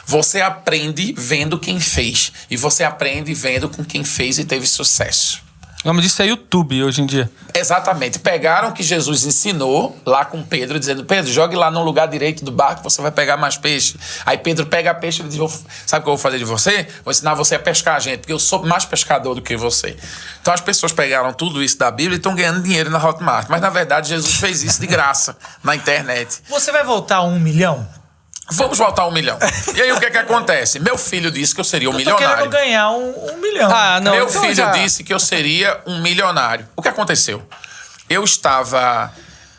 você aprende vendo quem fez. E você aprende vendo com quem fez e teve sucesso. O nome disso é YouTube hoje em dia. Exatamente. Pegaram o que Jesus ensinou lá com Pedro, dizendo, Pedro, jogue lá no lugar direito do barco, você vai pegar mais peixe. Aí Pedro pega peixe e diz, sabe o que eu vou fazer de você? Vou ensinar você a pescar, gente, porque eu sou mais pescador do que você. Então as pessoas pegaram tudo isso da Bíblia e estão ganhando dinheiro na Hotmart. Mas na verdade Jesus fez isso de graça na internet. Você vai voltar a 1 milhão? Vamos voltar a 1 milhão. E aí o que acontece? Meu filho disse que eu seria um milionário. Eu tô querendo ganhar 1 milhão. Meu filho disse que eu seria um milionário. O que aconteceu?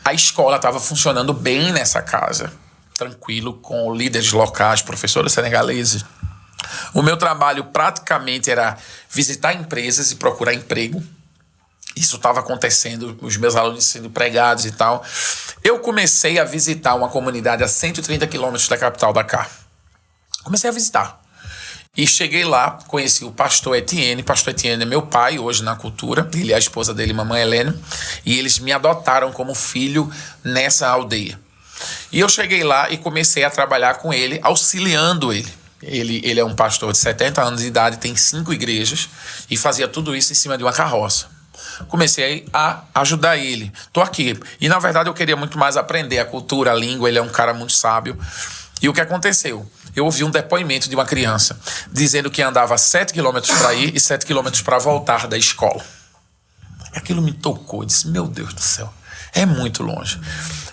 A escola estava funcionando bem nessa casa. Tranquilo, com líderes locais, professores senegaleses. O meu trabalho praticamente era visitar empresas e procurar emprego. Isso estava acontecendo, os meus alunos sendo empregados e tal. Eu comecei a visitar uma comunidade a 130 quilômetros da capital Dakar. Comecei a visitar. E cheguei lá, conheci o pastor Etienne. Pastor Etienne é meu pai hoje na cultura. Ele é a esposa dele, mamãe Helena. E eles me adotaram como filho nessa aldeia. E eu cheguei lá e comecei a trabalhar com ele, auxiliando ele. Ele é um pastor de 70 anos de idade, tem 5 igrejas. E fazia tudo isso em cima de uma carroça. Comecei a ajudar ele. Tô aqui. E, na verdade, eu queria muito mais aprender a cultura, a língua. Ele é um cara muito sábio. E o que aconteceu? Eu ouvi um depoimento de uma criança dizendo que andava 7 quilômetros para ir e 7 quilômetros para voltar da escola. Aquilo me tocou. Eu disse, meu Deus do céu, é muito longe.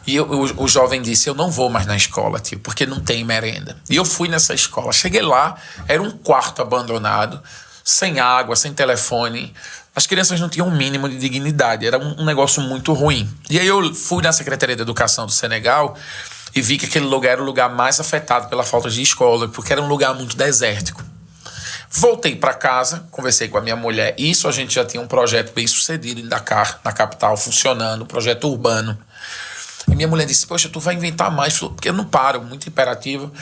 E o jovem disse, eu não vou mais na escola, tio, porque não tem merenda. E eu fui nessa escola. Cheguei lá, era um quarto abandonado, sem água, sem telefone. As crianças não tinham um mínimo de dignidade. Era um negócio muito ruim. E aí eu fui na Secretaria de Educação do Senegal e vi que aquele lugar era o lugar mais afetado pela falta de escola, porque era um lugar muito desértico. Voltei para casa, conversei com a minha mulher. Isso a gente já tinha um projeto bem sucedido em Dakar, na capital, funcionando, um projeto urbano. E minha mulher disse, poxa, tu vai inventar mais, porque eu não paro, muito imperativo.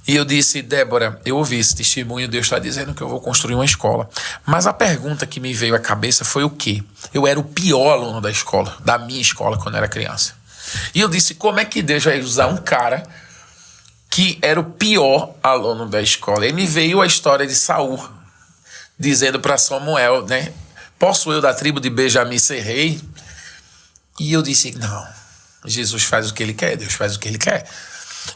E eu disse, Débora, eu ouvi esse testemunho, Deus está dizendo que eu vou construir uma escola. Mas a pergunta que me veio à cabeça foi o quê? Eu era o pior aluno da escola, da minha escola, quando era criança. E eu disse, como é que Deus vai usar um cara que era o pior aluno da escola? E me veio a história de Saul, dizendo para Samuel, né? Posso eu da tribo de Benjamim ser rei? E eu disse, não, Jesus faz o que ele quer, Deus faz o que ele quer.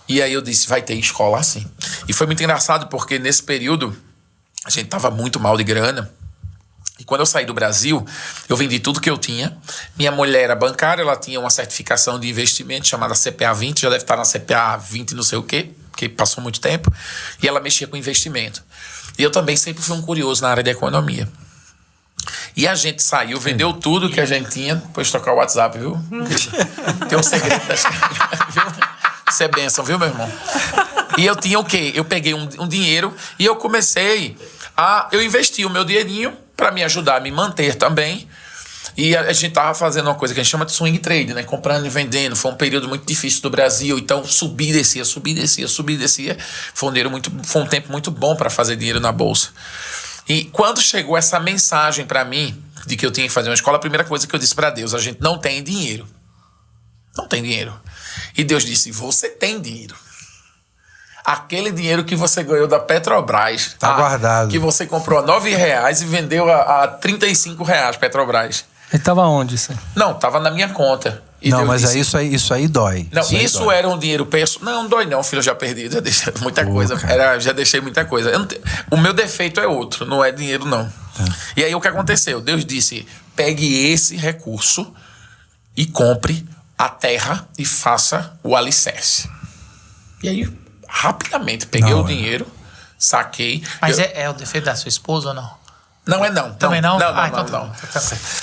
E aí eu disse, vai ter escola assim. E foi muito engraçado porque nesse período a gente tava muito mal de grana. E quando eu saí do Brasil, eu vendi tudo que eu tinha. Minha mulher era bancária, ela tinha uma certificação de investimento chamada CPA 20, já deve estar na CPA 20 não sei o quê, porque passou muito tempo. E ela mexia com investimento. E eu também sempre fui um curioso na área de economia. E a gente saiu, vendeu tudo que a gente tinha, depois tocar o WhatsApp, viu? Tem um segredo das viu? Isso é bênção, viu, meu irmão? E eu tinha o quê? Eu peguei um dinheiro e eu comecei eu investi o meu dinheirinho para me ajudar a me manter também. E a gente tava fazendo uma coisa que a gente chama de swing trade, né? Comprando e vendendo. Foi um período muito difícil do Brasil. Então, subir, descia. Foi um tempo muito bom para fazer dinheiro na bolsa. E quando chegou essa mensagem para mim de que eu tinha que fazer uma escola, a primeira coisa que eu disse para Deus, a gente não tem dinheiro. Não tem dinheiro. E Deus disse, você tem dinheiro. Aquele dinheiro que você ganhou da Petrobras. Tá guardado. Que você comprou a R$9 e vendeu a R$35, Petrobras. Ele tava onde isso? Não, tava na minha conta. E não, Deus mas disse, isso aí dói. Não, isso era um dinheiro pessoal. Não dói não, filho, eu já perdi, já deixei muita coisa. Já deixei muita coisa. O meu defeito é outro, não é dinheiro não. E aí o que aconteceu? Deus disse, pegue esse recurso e compre a terra e faça o alicerce. E aí, rapidamente, peguei o dinheiro, saquei. Mas é o defeito da sua esposa ou não? Não é não. Também não? Não.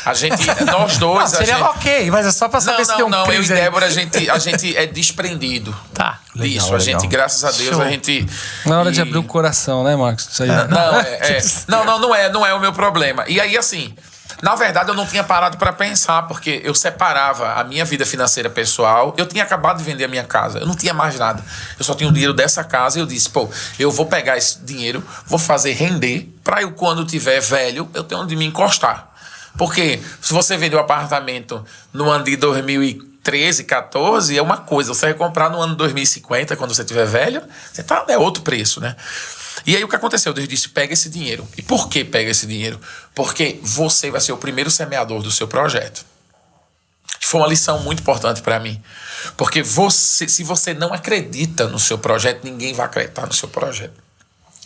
A gente, nós dois... Não, seria ok, mas é só pra saber se tem um eu e crise aí. Débora, a gente é desprendido. Tá. Disso. A gente, graças a Deus, Show. a gente... Na hora de abrir o coração, né, Marcos? Isso aí. Não é o meu problema. E aí, assim... Na verdade, eu não tinha parado para pensar, porque eu separava a minha vida financeira pessoal. Eu tinha acabado de vender a minha casa. Eu não tinha mais nada. Eu só tinha o dinheiro dessa casa e eu disse, eu vou pegar esse dinheiro, vou fazer render, para eu, quando tiver velho, eu ter onde me encostar. Porque se você vender um apartamento no ano de 2013, 14, é uma coisa. Você vai comprar no ano 2050, quando você tiver velho, é outro preço, né? E aí o que aconteceu? Deus disse, pega esse dinheiro. E por que pega esse dinheiro? Porque você vai ser o primeiro semeador do seu projeto. Foi uma lição muito importante para mim. Porque se você não acredita no seu projeto, ninguém vai acreditar no seu projeto.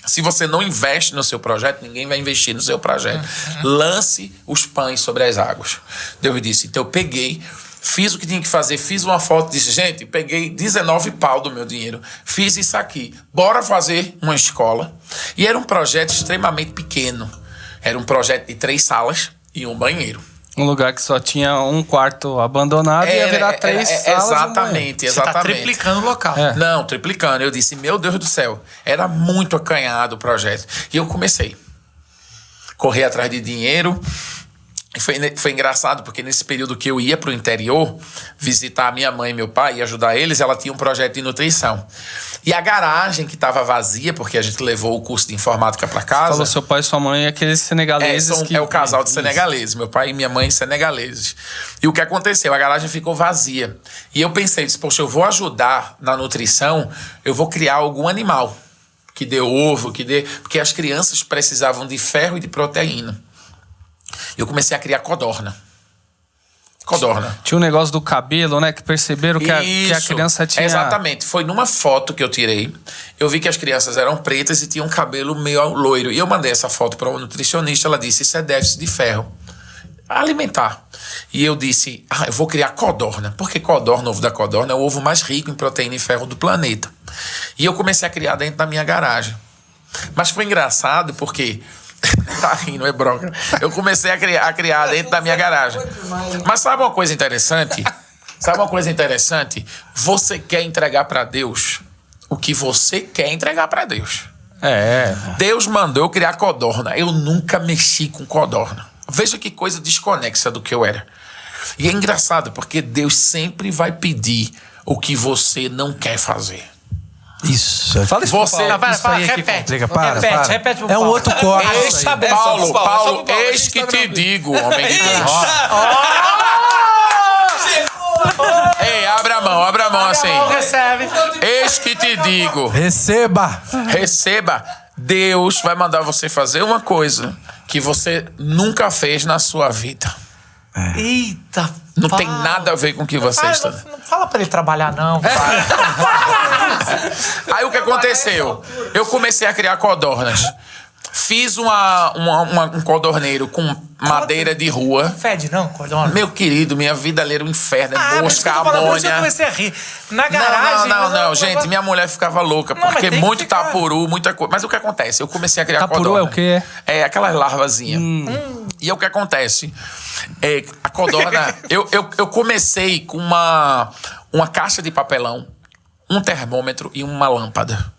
Se você não investe no seu projeto, ninguém vai investir no seu projeto. Lance os pães sobre as águas. Deus disse, então eu peguei... Fiz o que tinha que fazer, fiz uma foto, disse, gente, peguei 19 pau do meu dinheiro, fiz isso aqui, bora fazer uma escola. E era um projeto extremamente pequeno, era um projeto de 3 salas e um banheiro. Um lugar que só tinha um quarto abandonado e ia virar 3 salas. Exatamente. Você tá triplicando o local. Não, triplicando. Eu disse, meu Deus do céu, era muito acanhado o projeto. E eu comecei a correr atrás de dinheiro. Foi engraçado, porque nesse período que eu ia para o interior visitar a minha mãe e meu pai e ajudar eles, ela tinha um projeto de nutrição. E a garagem que estava vazia, porque a gente levou o curso de informática para casa... Falou seu pai e sua mãe, aqueles senegaleses é o casal de senegaleses, meu pai e minha mãe senegaleses. E o que aconteceu? A garagem ficou vazia. E eu pensei, poxa, eu vou ajudar na nutrição, eu vou criar algum animal que dê ovo, porque as crianças precisavam de ferro e de proteína. Eu comecei a criar codorna. Tinha um negócio do cabelo, né? Que perceberam que a criança tinha... Exatamente. Foi numa foto que eu tirei. Eu vi que as crianças eram pretas e tinham um cabelo meio loiro. E eu mandei essa foto para uma nutricionista. Ela disse, isso é déficit de ferro alimentar. E eu disse, eu vou criar codorna. Porque codorna, o ovo da codorna, é o ovo mais rico em proteína e ferro do planeta. E eu comecei a criar dentro da minha garagem. Mas foi engraçado porque... Tá rindo, é bronca. Eu comecei a criar dentro da minha garagem. Mas sabe uma coisa interessante? Você quer entregar para Deus o que você quer entregar para Deus. Deus mandou eu criar codorna. Eu nunca mexi com codorna. Veja que coisa desconexa do que eu era. E é engraçado, porque Deus sempre vai pedir o que você não quer fazer. Isso. Fala isso você. Repete. Repete. É um outro corte. Paulo, eis que te digo, homem de Deus. Ei, abra a mão assim. Recebe. Eis que te digo. Receba. Deus vai mandar você fazer uma coisa que você nunca fez na sua vida. Eita. Não tem nada a ver com o que vocês estão... Não fala pra ele trabalhar, não. Aí o que aconteceu? Eu comecei a criar codornas. Fiz um codorneiro com madeira de rua. Fede, não, codorna. Meu querido, minha vida ali era um inferno. Mosca, Por isso eu amônia. comecei a rir. Na garagem... Não, gente, minha mulher ficava louca. Não, porque mas tem que muito ficar. tapuru, muita coisa. Mas o que acontece? Eu comecei a criar Tapuru codorna. é o quê? É aquelas larvazinhas. E aí o que acontece? A codorna... eu comecei com uma caixa de papelão, um termômetro e uma lâmpada.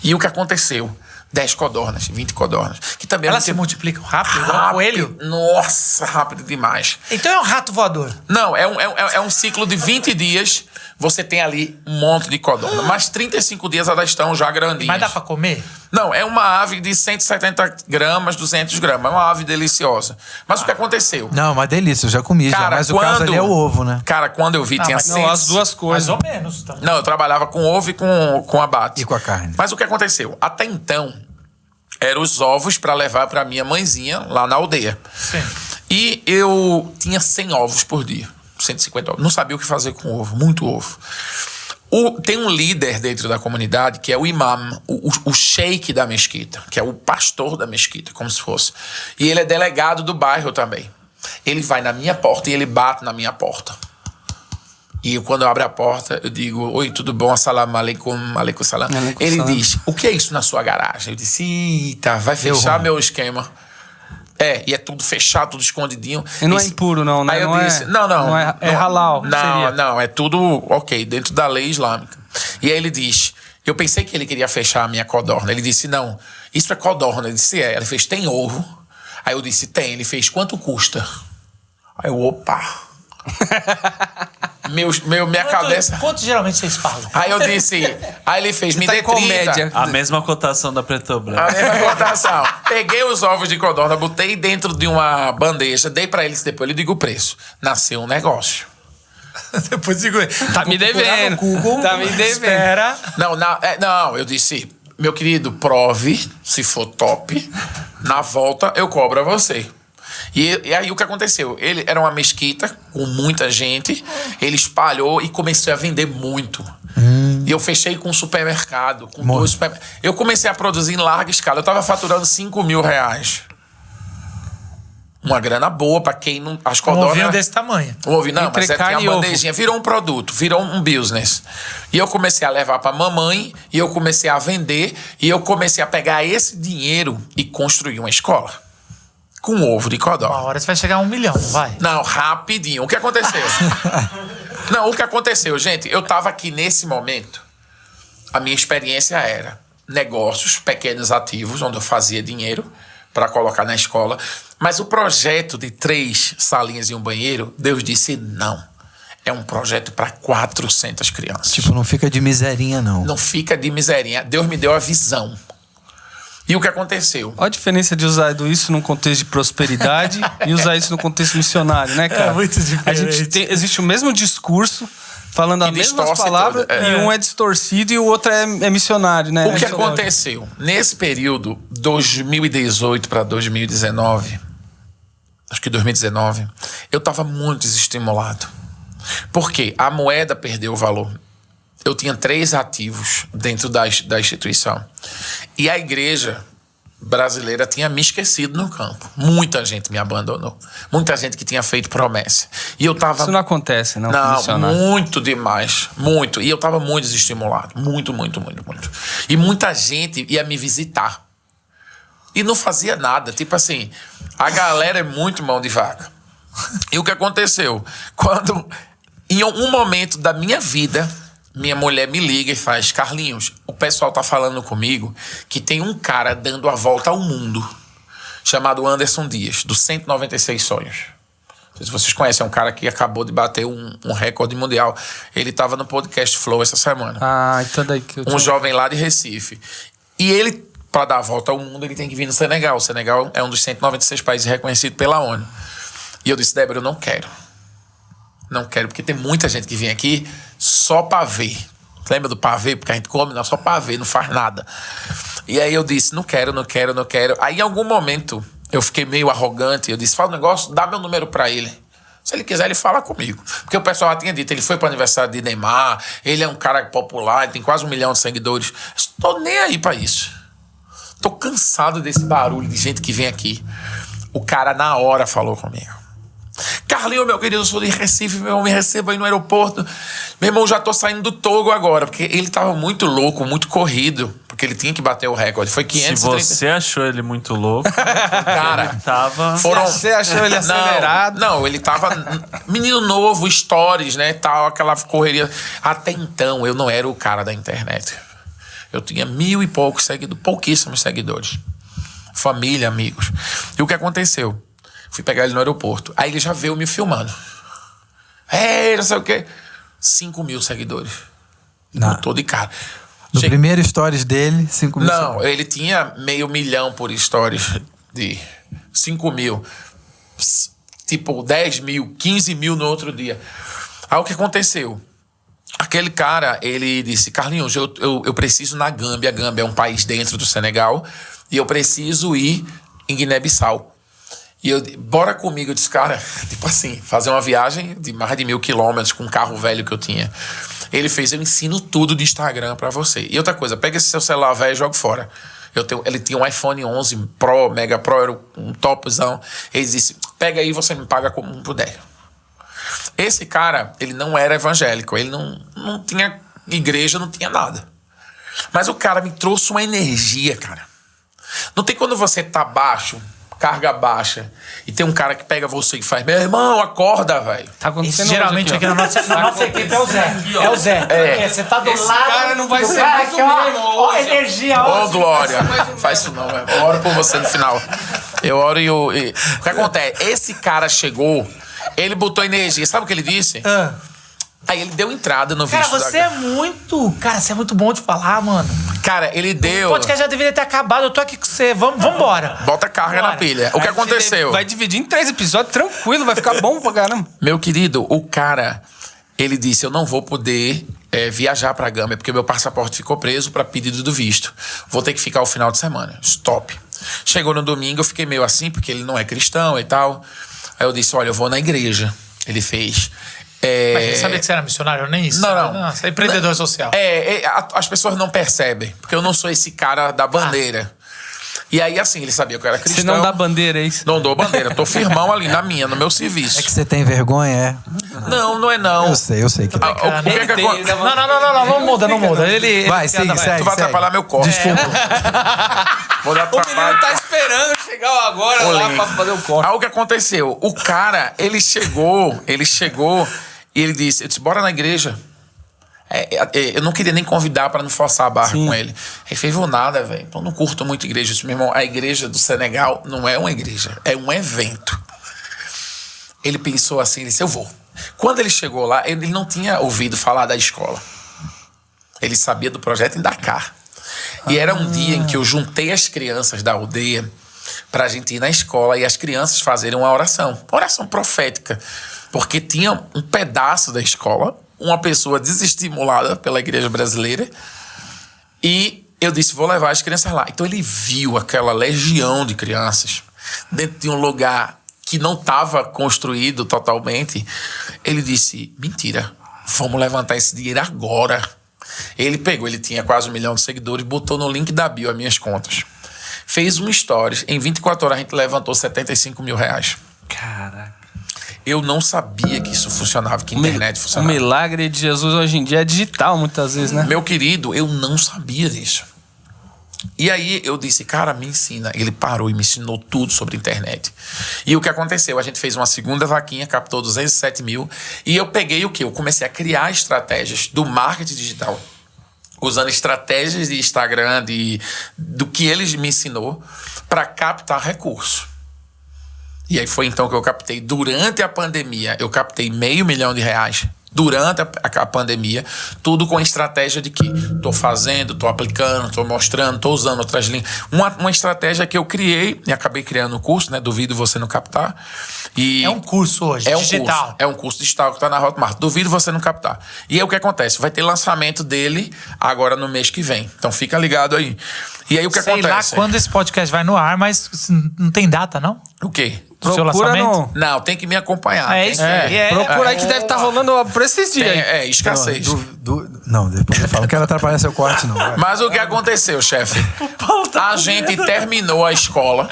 E o que aconteceu? 10 codornas, 20 codornas. Que também Elas se multiplicam rápido, igual coelho? Nossa, rápido demais. Então é um rato voador. Não, é um ciclo de 20 dias. Você tem ali um monte de codorna. Mas 35 dias elas estão já grandinhas. Mas dá pra comer? Não, é uma ave de 170 gramas, 200 gramas. É uma ave deliciosa. Mas o que aconteceu? Não, uma delícia, eu já comi já. Mas o caso ali é o ovo, né? Cara, quando eu vi, tinha mas 100... Não, as duas coisas. Mais ou menos. Também. Não, eu trabalhava com ovo e com abate. E com a carne. Mas o que aconteceu? Até então, eram os ovos para levar para minha mãezinha lá na aldeia. Sim. E eu tinha 100 ovos por dia. 150 ovos. Não sabia o que fazer com ovo. Muito ovo. Tem um líder dentro da comunidade que é o imam, o sheik da mesquita, que é o pastor da mesquita, como se fosse. E ele é delegado do bairro também. Ele vai na minha porta e ele bate na minha porta. E quando eu abro a porta, eu digo: oi, tudo bom? Assalamu alaikum, alaikum salam. Ele diz: o que é isso na sua garagem? Eu disse: eita, vai fechar meu esquema. E é tudo fechado, tudo escondidinho. E não é impuro, não, né? Aí eu Não disse: é- não. não é halal, seria. Não, é tudo ok, dentro da lei islâmica. E aí ele diz: eu pensei que ele queria fechar a minha codorna. Ele disse: não, isso é codorna. Ele disse: é. Ele fez: tem ovo? Aí eu disse: tem. Ele fez: quanto custa? Aí eu: opa. Minha cabeça... Quanto geralmente vocês pagam? Aí eu disse... Aí ele fez, me dê 30. comédia. A mesma cotação da Petrobras. A mesma cotação. Peguei os ovos de codorna, botei dentro de uma bandeja, dei pra eles, depois eu digo o preço. Nasceu um negócio. Depois digo... Tá me devendo. Tá me devendo. Espera. Não, eu disse... Meu querido, prove, se for top. Na volta, eu cobro a você. E aí o que aconteceu? Ele era uma mesquita com muita gente. Ele espalhou e começou a vender muito. E eu fechei com um supermercado. Com 2 supermercados. Eu comecei a produzir em larga escala. Eu estava faturando R$5.000. Uma grana boa para quem não... As Um codornas... ovinho desse tamanho. Um ovinho, não, Entre mas tinha carne e uma ovo. bandejinha. Virou um produto, virou um business. E eu comecei a levar para mamãe, e eu comecei a vender, e eu comecei a pegar esse dinheiro e construir uma escola. Com ovo de codorna. Uma hora você vai chegar a 1 milhão, não vai? Não, rapidinho. O que aconteceu? Não, o que aconteceu, gente? Eu tava aqui nesse momento. A minha experiência era negócios, pequenos ativos, onde eu fazia dinheiro para colocar na escola. Mas o projeto de 3 salinhas e um banheiro, Deus disse não. É um projeto para 400 crianças. Tipo, não fica de miserinha, não. Não fica de miserinha. Deus me deu a visão. E o que aconteceu? Olha a diferença de usar isso num contexto de prosperidade e usar isso no contexto missionário, né, cara? É muito diferente. A gente existe o mesmo discurso, falando as mesmas distorce palavras, tudo. e um é distorcido e o outro é missionário, né? O que aconteceu? Nesse período, 2018 para 2019, acho que 2019, eu estava muito desestimulado. Por quê? A moeda perdeu o valor. Eu tinha 3 ativos dentro da instituição. E a igreja brasileira tinha me esquecido no campo. Muita gente me abandonou. Muita gente que tinha feito promessa. E eu tava... Isso não acontece, não, Não, missionário. muito demais. Muito. E eu tava muito desestimulado. Muito. E muita gente ia me visitar. E não fazia nada. Tipo assim, a galera é muito mão de vaca. E o que aconteceu? Quando, em um momento da minha vida, minha mulher me liga e faz: Carlinhos, o pessoal tá falando comigo que tem um cara dando a volta ao mundo, chamado Anderson Dias, do 196 Sonhos. Não sei se vocês conhecem, é um cara que acabou de bater um recorde mundial. Ele tava no podcast Flow essa semana. Ah, então daí que eu Um jovem lá de Recife. E ele, para dar a volta ao mundo, ele tem que vir no Senegal. O Senegal é um dos 196 países reconhecido pela ONU. E eu disse: Débora, eu não quero. Não quero, porque tem muita gente que vem aqui só pra ver. Lembra do pavê? Porque a gente come, não, só pra ver, não faz nada. E aí eu disse: não quero. Aí em algum momento eu fiquei meio arrogante. Eu disse: fala um negócio, dá meu número pra ele. Se ele quiser, ele fala comigo. Porque o pessoal já tinha dito, ele foi para o aniversário de Neymar, ele é um cara popular, ele tem quase 1 milhão de seguidores. Estou nem aí para isso. Tô cansado desse barulho de gente que vem aqui. O cara na hora falou comigo. Carlinho, meu querido, eu sou de Recife, meu irmão, me receba aí no aeroporto. Meu irmão, já tô saindo do Togo agora, porque ele tava muito louco, muito corrido, porque ele tinha que bater o recorde. Foi 530. Se você achou ele muito louco, cara, ele tava... Você achou ele acelerado? Não, ele tava menino novo, stories, né, tal, aquela correria. Até então, eu não era o cara da internet. Eu tinha 1.000 e poucos seguidores, pouquíssimos seguidores. Família, amigos. E o que aconteceu? Fui pegar ele no aeroporto. Aí ele já veio me filmando. Não sei o quê. 5.000 seguidores. Botou de cara. No primeiro stories dele, 5.000. Não, ele tinha 500 mil por stories de 5.000. Tipo, 10 mil, 15 mil no outro dia. Aí o que aconteceu? Aquele cara, ele disse, Carlinhos, eu preciso na Gâmbia. A Gâmbia é um país dentro do Senegal. E eu preciso ir em Guiné-Bissau. E eu, bora comigo. Eu disse, cara, tipo assim, fazer uma viagem de mais de 1.000 quilômetros com um carro velho que eu tinha. Ele fez, eu ensino tudo de Instagram pra você. E outra coisa, pega esse seu celular velho e joga fora. Ele tinha um iPhone 11 Pro, Mega Pro, era um topzão. Ele disse, pega aí e você me paga como puder. Esse cara, ele não era evangélico, ele não tinha igreja, não tinha nada. Mas o cara me trouxe uma energia, cara. Não tem quando você tá baixo, carga baixa, e tem um cara que pega você e faz, meu irmão, acorda, velho. Tá acontecendo Geralmente aqui na nossa equipe é o Zé. É o Zé. Você tá do Esse lado. cara não vai do ser cara mais aqui, o ó, mesmo ó, hoje. energia. Ô, Glória. Faz isso não, velho. Eu oro por você no final. Eu oro e o que acontece? Esse cara chegou, ele botou energia. Sabe o que ele disse? Aí ele deu entrada no Cara, visto você é muito... Cara, você é muito bom de falar, mano. Cara, ele deu... O podcast já deveria ter acabado. Eu tô aqui com você. Vambora. Bota carga na pilha. O que aconteceu? Vai dividir em 3 episódios, tranquilo, vai ficar bom pra caramba. Meu querido, o cara, ele disse, eu não vou poder viajar pra Gâmbia, porque meu passaporte ficou preso pra pedido do visto. Vou ter que ficar o final de semana. Stop. Chegou no domingo, eu fiquei meio assim, porque ele não é cristão e tal. Aí eu disse, olha, eu vou na igreja. Ele fez... Mas ele sabia que você era missionário, nem isso? Não. Você é empreendedor social. As pessoas não percebem, porque eu não sou esse cara da bandeira. E aí, assim, ele sabia que eu era cristão. Você não dá bandeira, é isso? Não dou bandeira, tô firmão ali na minha, no meu serviço. É que você tem vergonha, Não é não. Eu sei que... Não muda. Ele Vai, segue. Tu vai atrapalhar meu corte. Desculpa. Vou dar O menino trabalho. tá esperando chegar agora lá pra fazer o corte. Aí o que aconteceu? O cara, ele chegou e ele disse, eu disse, bora na igreja. Eu não queria nem convidar pra não forçar a barra com ele. Ele fez, vou nada, velho. Eu não curto muito igreja. Eu disse, meu irmão, a igreja do Senegal não é uma igreja, é um evento. Ele pensou assim, ele disse, eu vou. Quando ele chegou lá, ele não tinha ouvido falar da escola. Ele sabia do projeto em Dakar. E era um dia em que eu juntei as crianças da aldeia pra gente ir na escola e as crianças fazerem uma oração profética. Porque tinha um pedaço da escola, uma pessoa desestimulada pela igreja brasileira, e eu disse, vou levar as crianças lá. Então ele viu aquela legião de crianças dentro de um lugar que não estava construído totalmente. Ele disse, mentira, vamos levantar esse dinheiro agora. Ele pegou, ele tinha quase 1 milhão de seguidores, botou no link da bio as minhas contas. Fez um stories, em 24 horas a gente levantou 75 mil reais. Caraca. Eu não sabia que isso funcionava, que a internet O funcionava. milagre de Jesus hoje em dia é digital, muitas vezes, né? Meu querido, eu não sabia disso. E aí eu disse, cara, me ensina. Ele parou e me ensinou tudo sobre internet. E o que aconteceu? A gente fez uma segunda vaquinha, captou 207 mil. E eu peguei o quê? Eu comecei a criar estratégias do marketing digital. Usando estratégias de Instagram, do que ele me ensinou, para captar recursos. E aí foi então que eu captei, durante a pandemia, eu captei R$500 mil durante a pandemia, tudo com a estratégia de que tô fazendo, tô aplicando, tô mostrando, tô usando outras linhas. Uma estratégia que eu criei e acabei criando um curso, né? Duvido você não captar. E É um curso hoje, digital. É um curso digital que tá na Hotmart. Duvido você não captar. E aí o que acontece? Vai ter lançamento dele agora no mês que vem. Então fica ligado aí. E aí o que Sei acontece? lá quando esse podcast vai no ar, mas não tem data, não? O quê? do seu Procura lançamento? Não, tem que me acompanhar. É tem isso que- aí. Procura aí que deve estar rolando por esses dias. aí. Escassez. Não, depois eu falo, não quero atrapalhar seu corte, não. Vai. Mas o que aconteceu, chefe? A gente terminou a escola.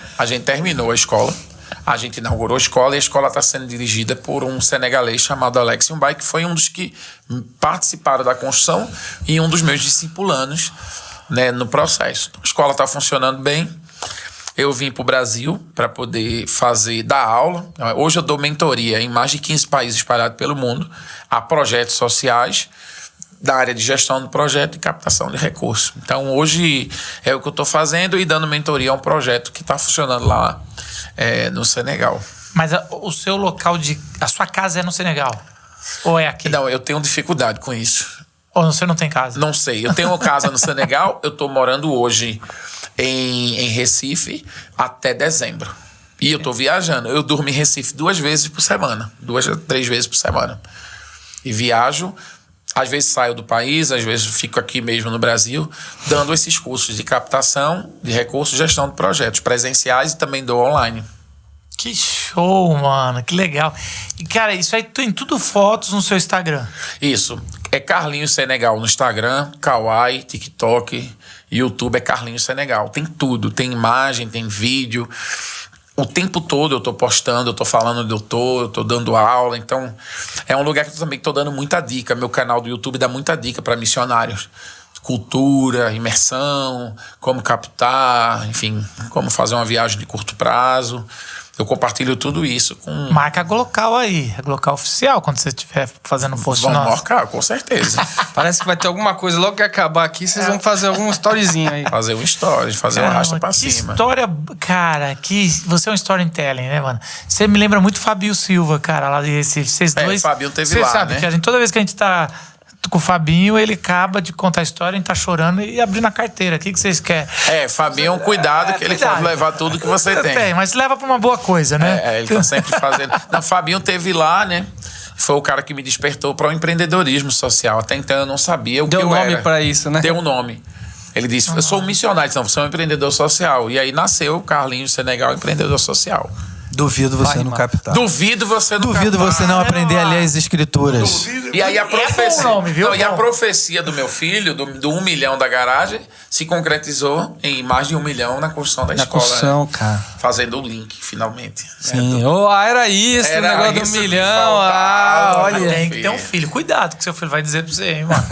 A gente inaugurou a escola e a escola está sendo dirigida por um senegalês chamado Alex Mbaye, que foi um dos que participaram da construção e um dos meus discipulanos, né, no processo. A escola está funcionando bem. Eu vim para o Brasil para poder dar aula. Hoje eu dou mentoria em mais de 15 países espalhados pelo mundo a projetos sociais da área de gestão do projeto e captação de recursos. Então, hoje é o que eu estou fazendo e dando mentoria a um projeto que está funcionando lá no Senegal. Mas o seu local a sua casa é no Senegal? Ou é aqui? Não, eu tenho dificuldade com isso. Ou você não tem casa? Não sei. Eu tenho casa no Senegal, eu estou morando hoje em Recife até dezembro. E eu estou viajando. Eu durmo em Recife 2 vezes por semana. 2 a 3 vezes por semana. E viajo. Às vezes saio do país, às vezes fico aqui mesmo no Brasil, dando esses cursos de captação de recursos, gestão de projetos presenciais e também dou online. Que show, mano. Que legal. E, cara, isso aí tem tudo fotos no seu Instagram. Isso. É Carlinhos Senegal no Instagram, Kawaii, TikTok, YouTube é Carlinhos Senegal. Tem tudo. Tem imagem, tem vídeo. O tempo todo eu tô postando, eu tô falando onde eu tô dando aula. Então, é um lugar que eu também tô dando muita dica. Meu canal do YouTube dá muita dica para missionários. Cultura, imersão, como captar, enfim, como fazer uma viagem de curto prazo. Eu compartilho tudo isso com... Marca a Glocal aí, a Glocal oficial, quando você estiver fazendo post Vamos nosso. marcar, com certeza. Parece que vai ter alguma coisa. Logo que acabar aqui, vocês vão fazer algum storyzinho aí. Fazer um story, fazer uma racha pra que cima. História, cara, você é um storytelling, né, mano? Você me lembra muito Fabio Silva, cara, lá de Recife. Vocês dois. Fabio teve Você lá, sabe né? que toda vez que a gente tá com o Fabinho, ele acaba de contar a história, a gente tá chorando e abrindo a carteira. O que vocês querem? Fabinho, cuidado que ele cuidado. pode levar tudo que você tem. Mas leva pra uma boa coisa, né? Ele tá sempre fazendo. Não, Fabinho teve lá, né? Foi o cara que me despertou para o empreendedorismo social. Até então eu não sabia o que eu era. Deu nome pra isso, né? Deu um nome. Ele disse, eu sou um missionário, então você é um empreendedor social. E aí nasceu o Carlinhos Senegal, empreendedor social. Duvido você não captar. Duvido você não Duvido captar. você não aprender a ler as escrituras. E aí a profecia, bom nome, viu? Não, e a profecia do meu filho, do 1 milhão da garagem, se concretizou em mais de 1 milhão na construção da escola. Construção, né? cara. Fazendo o link, finalmente. Sim. Né? Era isso, o negócio do isso que 1 milhão. faltava, Olha. meu Tem que ter um filho. filho. Cuidado que seu filho vai dizer pra você, hein, mano.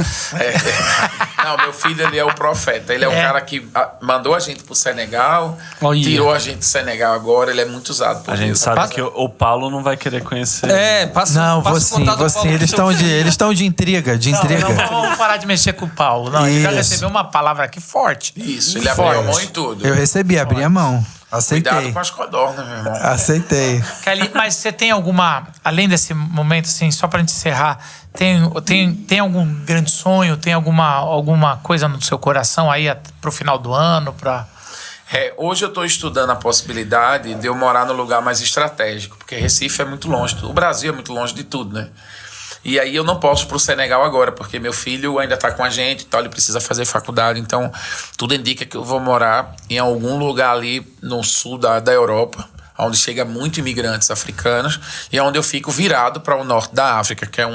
Não, meu filho, ele é o profeta. Ele é o cara que mandou a gente pro Senegal, Olha. tirou a gente do Senegal agora. Ele é muito usado por A gente Deus. sabe que o Paulo não vai querer conhecer. Passa Não, passa o você, contato do você, Paulo eles pro seu estão filho. eles estão de intriga, Não, vamos parar de mexer com o Paulo. Não, ele já Isso. recebeu uma palavra aqui forte. Isso, ele abriu a mão em tudo. Eu recebi, abri a mão. Aceitei. Cuidado com as codornas, meu irmão. Aceitei. Kelly, mas você tem alguma, além desse momento, assim, só pra gente encerrar, tem algum grande sonho, tem alguma coisa no seu coração aí pro final do ano, pra... Hoje eu estou estudando a possibilidade de eu morar no lugar mais estratégico, porque Recife é muito longe, o Brasil é muito longe de tudo, né? E aí eu não posso ir pro Senegal agora, porque meu filho ainda está com a gente, então ele precisa fazer faculdade, então tudo indica que eu vou morar em algum lugar ali no sul da Europa, onde chega muito imigrantes africanos e onde eu fico virado para o norte da África, que é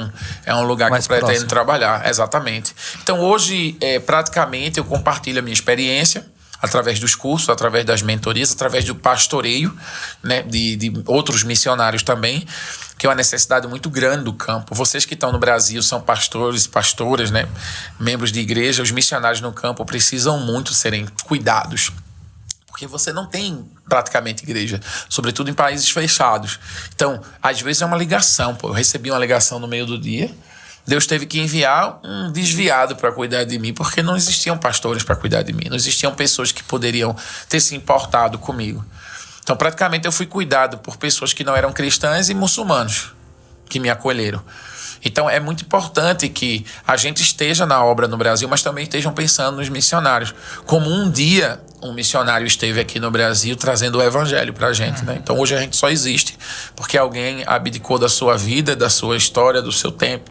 um lugar Mais que eu pretendo próximo. trabalhar. Exatamente. Então hoje, praticamente, eu compartilho a minha experiência através dos cursos, através das mentorias, através do pastoreio, né, de outros missionários também, que é uma necessidade muito grande do campo. Vocês que estão no Brasil são pastores e pastoras, né, membros de igreja, os missionários no campo precisam muito serem cuidados, porque você não tem praticamente igreja, sobretudo em países fechados. Então, às vezes é uma ligação. Eu recebi uma ligação no meio do dia, Deus teve que enviar um desviado para cuidar de mim, porque não existiam pastores para cuidar de mim, não existiam pessoas que poderiam ter se importado comigo. Então, praticamente, eu fui cuidado por pessoas que não eram cristãs e muçulmanos que me acolheram. Então, é muito importante que a gente esteja na obra no Brasil, mas também estejam pensando nos missionários. Como um dia um missionário esteve aqui no Brasil trazendo o evangelho pra gente, né? Então, hoje a gente só existe porque alguém abdicou da sua vida, da sua história, do seu tempo,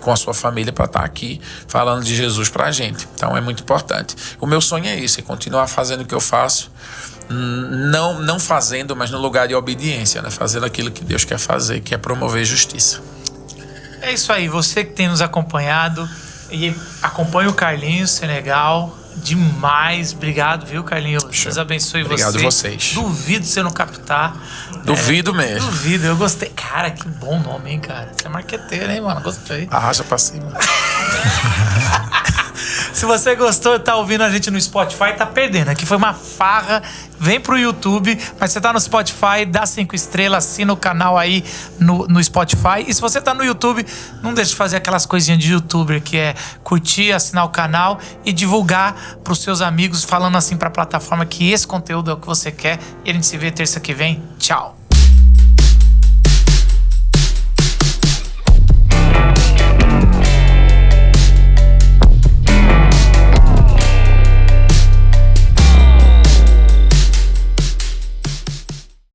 com a sua família para estar aqui falando de Jesus pra gente. Então, é muito importante. O meu sonho é isso, é continuar fazendo o que eu faço não fazendo, mas no lugar de obediência, né? Fazendo aquilo que Deus quer fazer, que é promover justiça. É isso aí, você que tem nos acompanhado e acompanha o Carlinhos Senegal. Demais, obrigado, viu, Carlinhos? Deus abençoe Obrigado vocês. Duvido você não captar. Duvido mesmo. Duvido, eu gostei. Cara, que bom nome, hein, cara? Você é marqueteiro, hein, mano? Gostei. Arrasta pra cima. Se você gostou e tá ouvindo a gente no Spotify, tá perdendo. Aqui foi uma farra. Vem pro YouTube, mas você tá no Spotify, dá 5 estrelas, assina o canal aí no Spotify. E se você tá no YouTube, não deixe de fazer aquelas coisinhas de youtuber, que é curtir, assinar o canal e divulgar pros seus amigos, falando assim pra plataforma que esse conteúdo é o que você quer. E a gente se vê terça que vem. Tchau!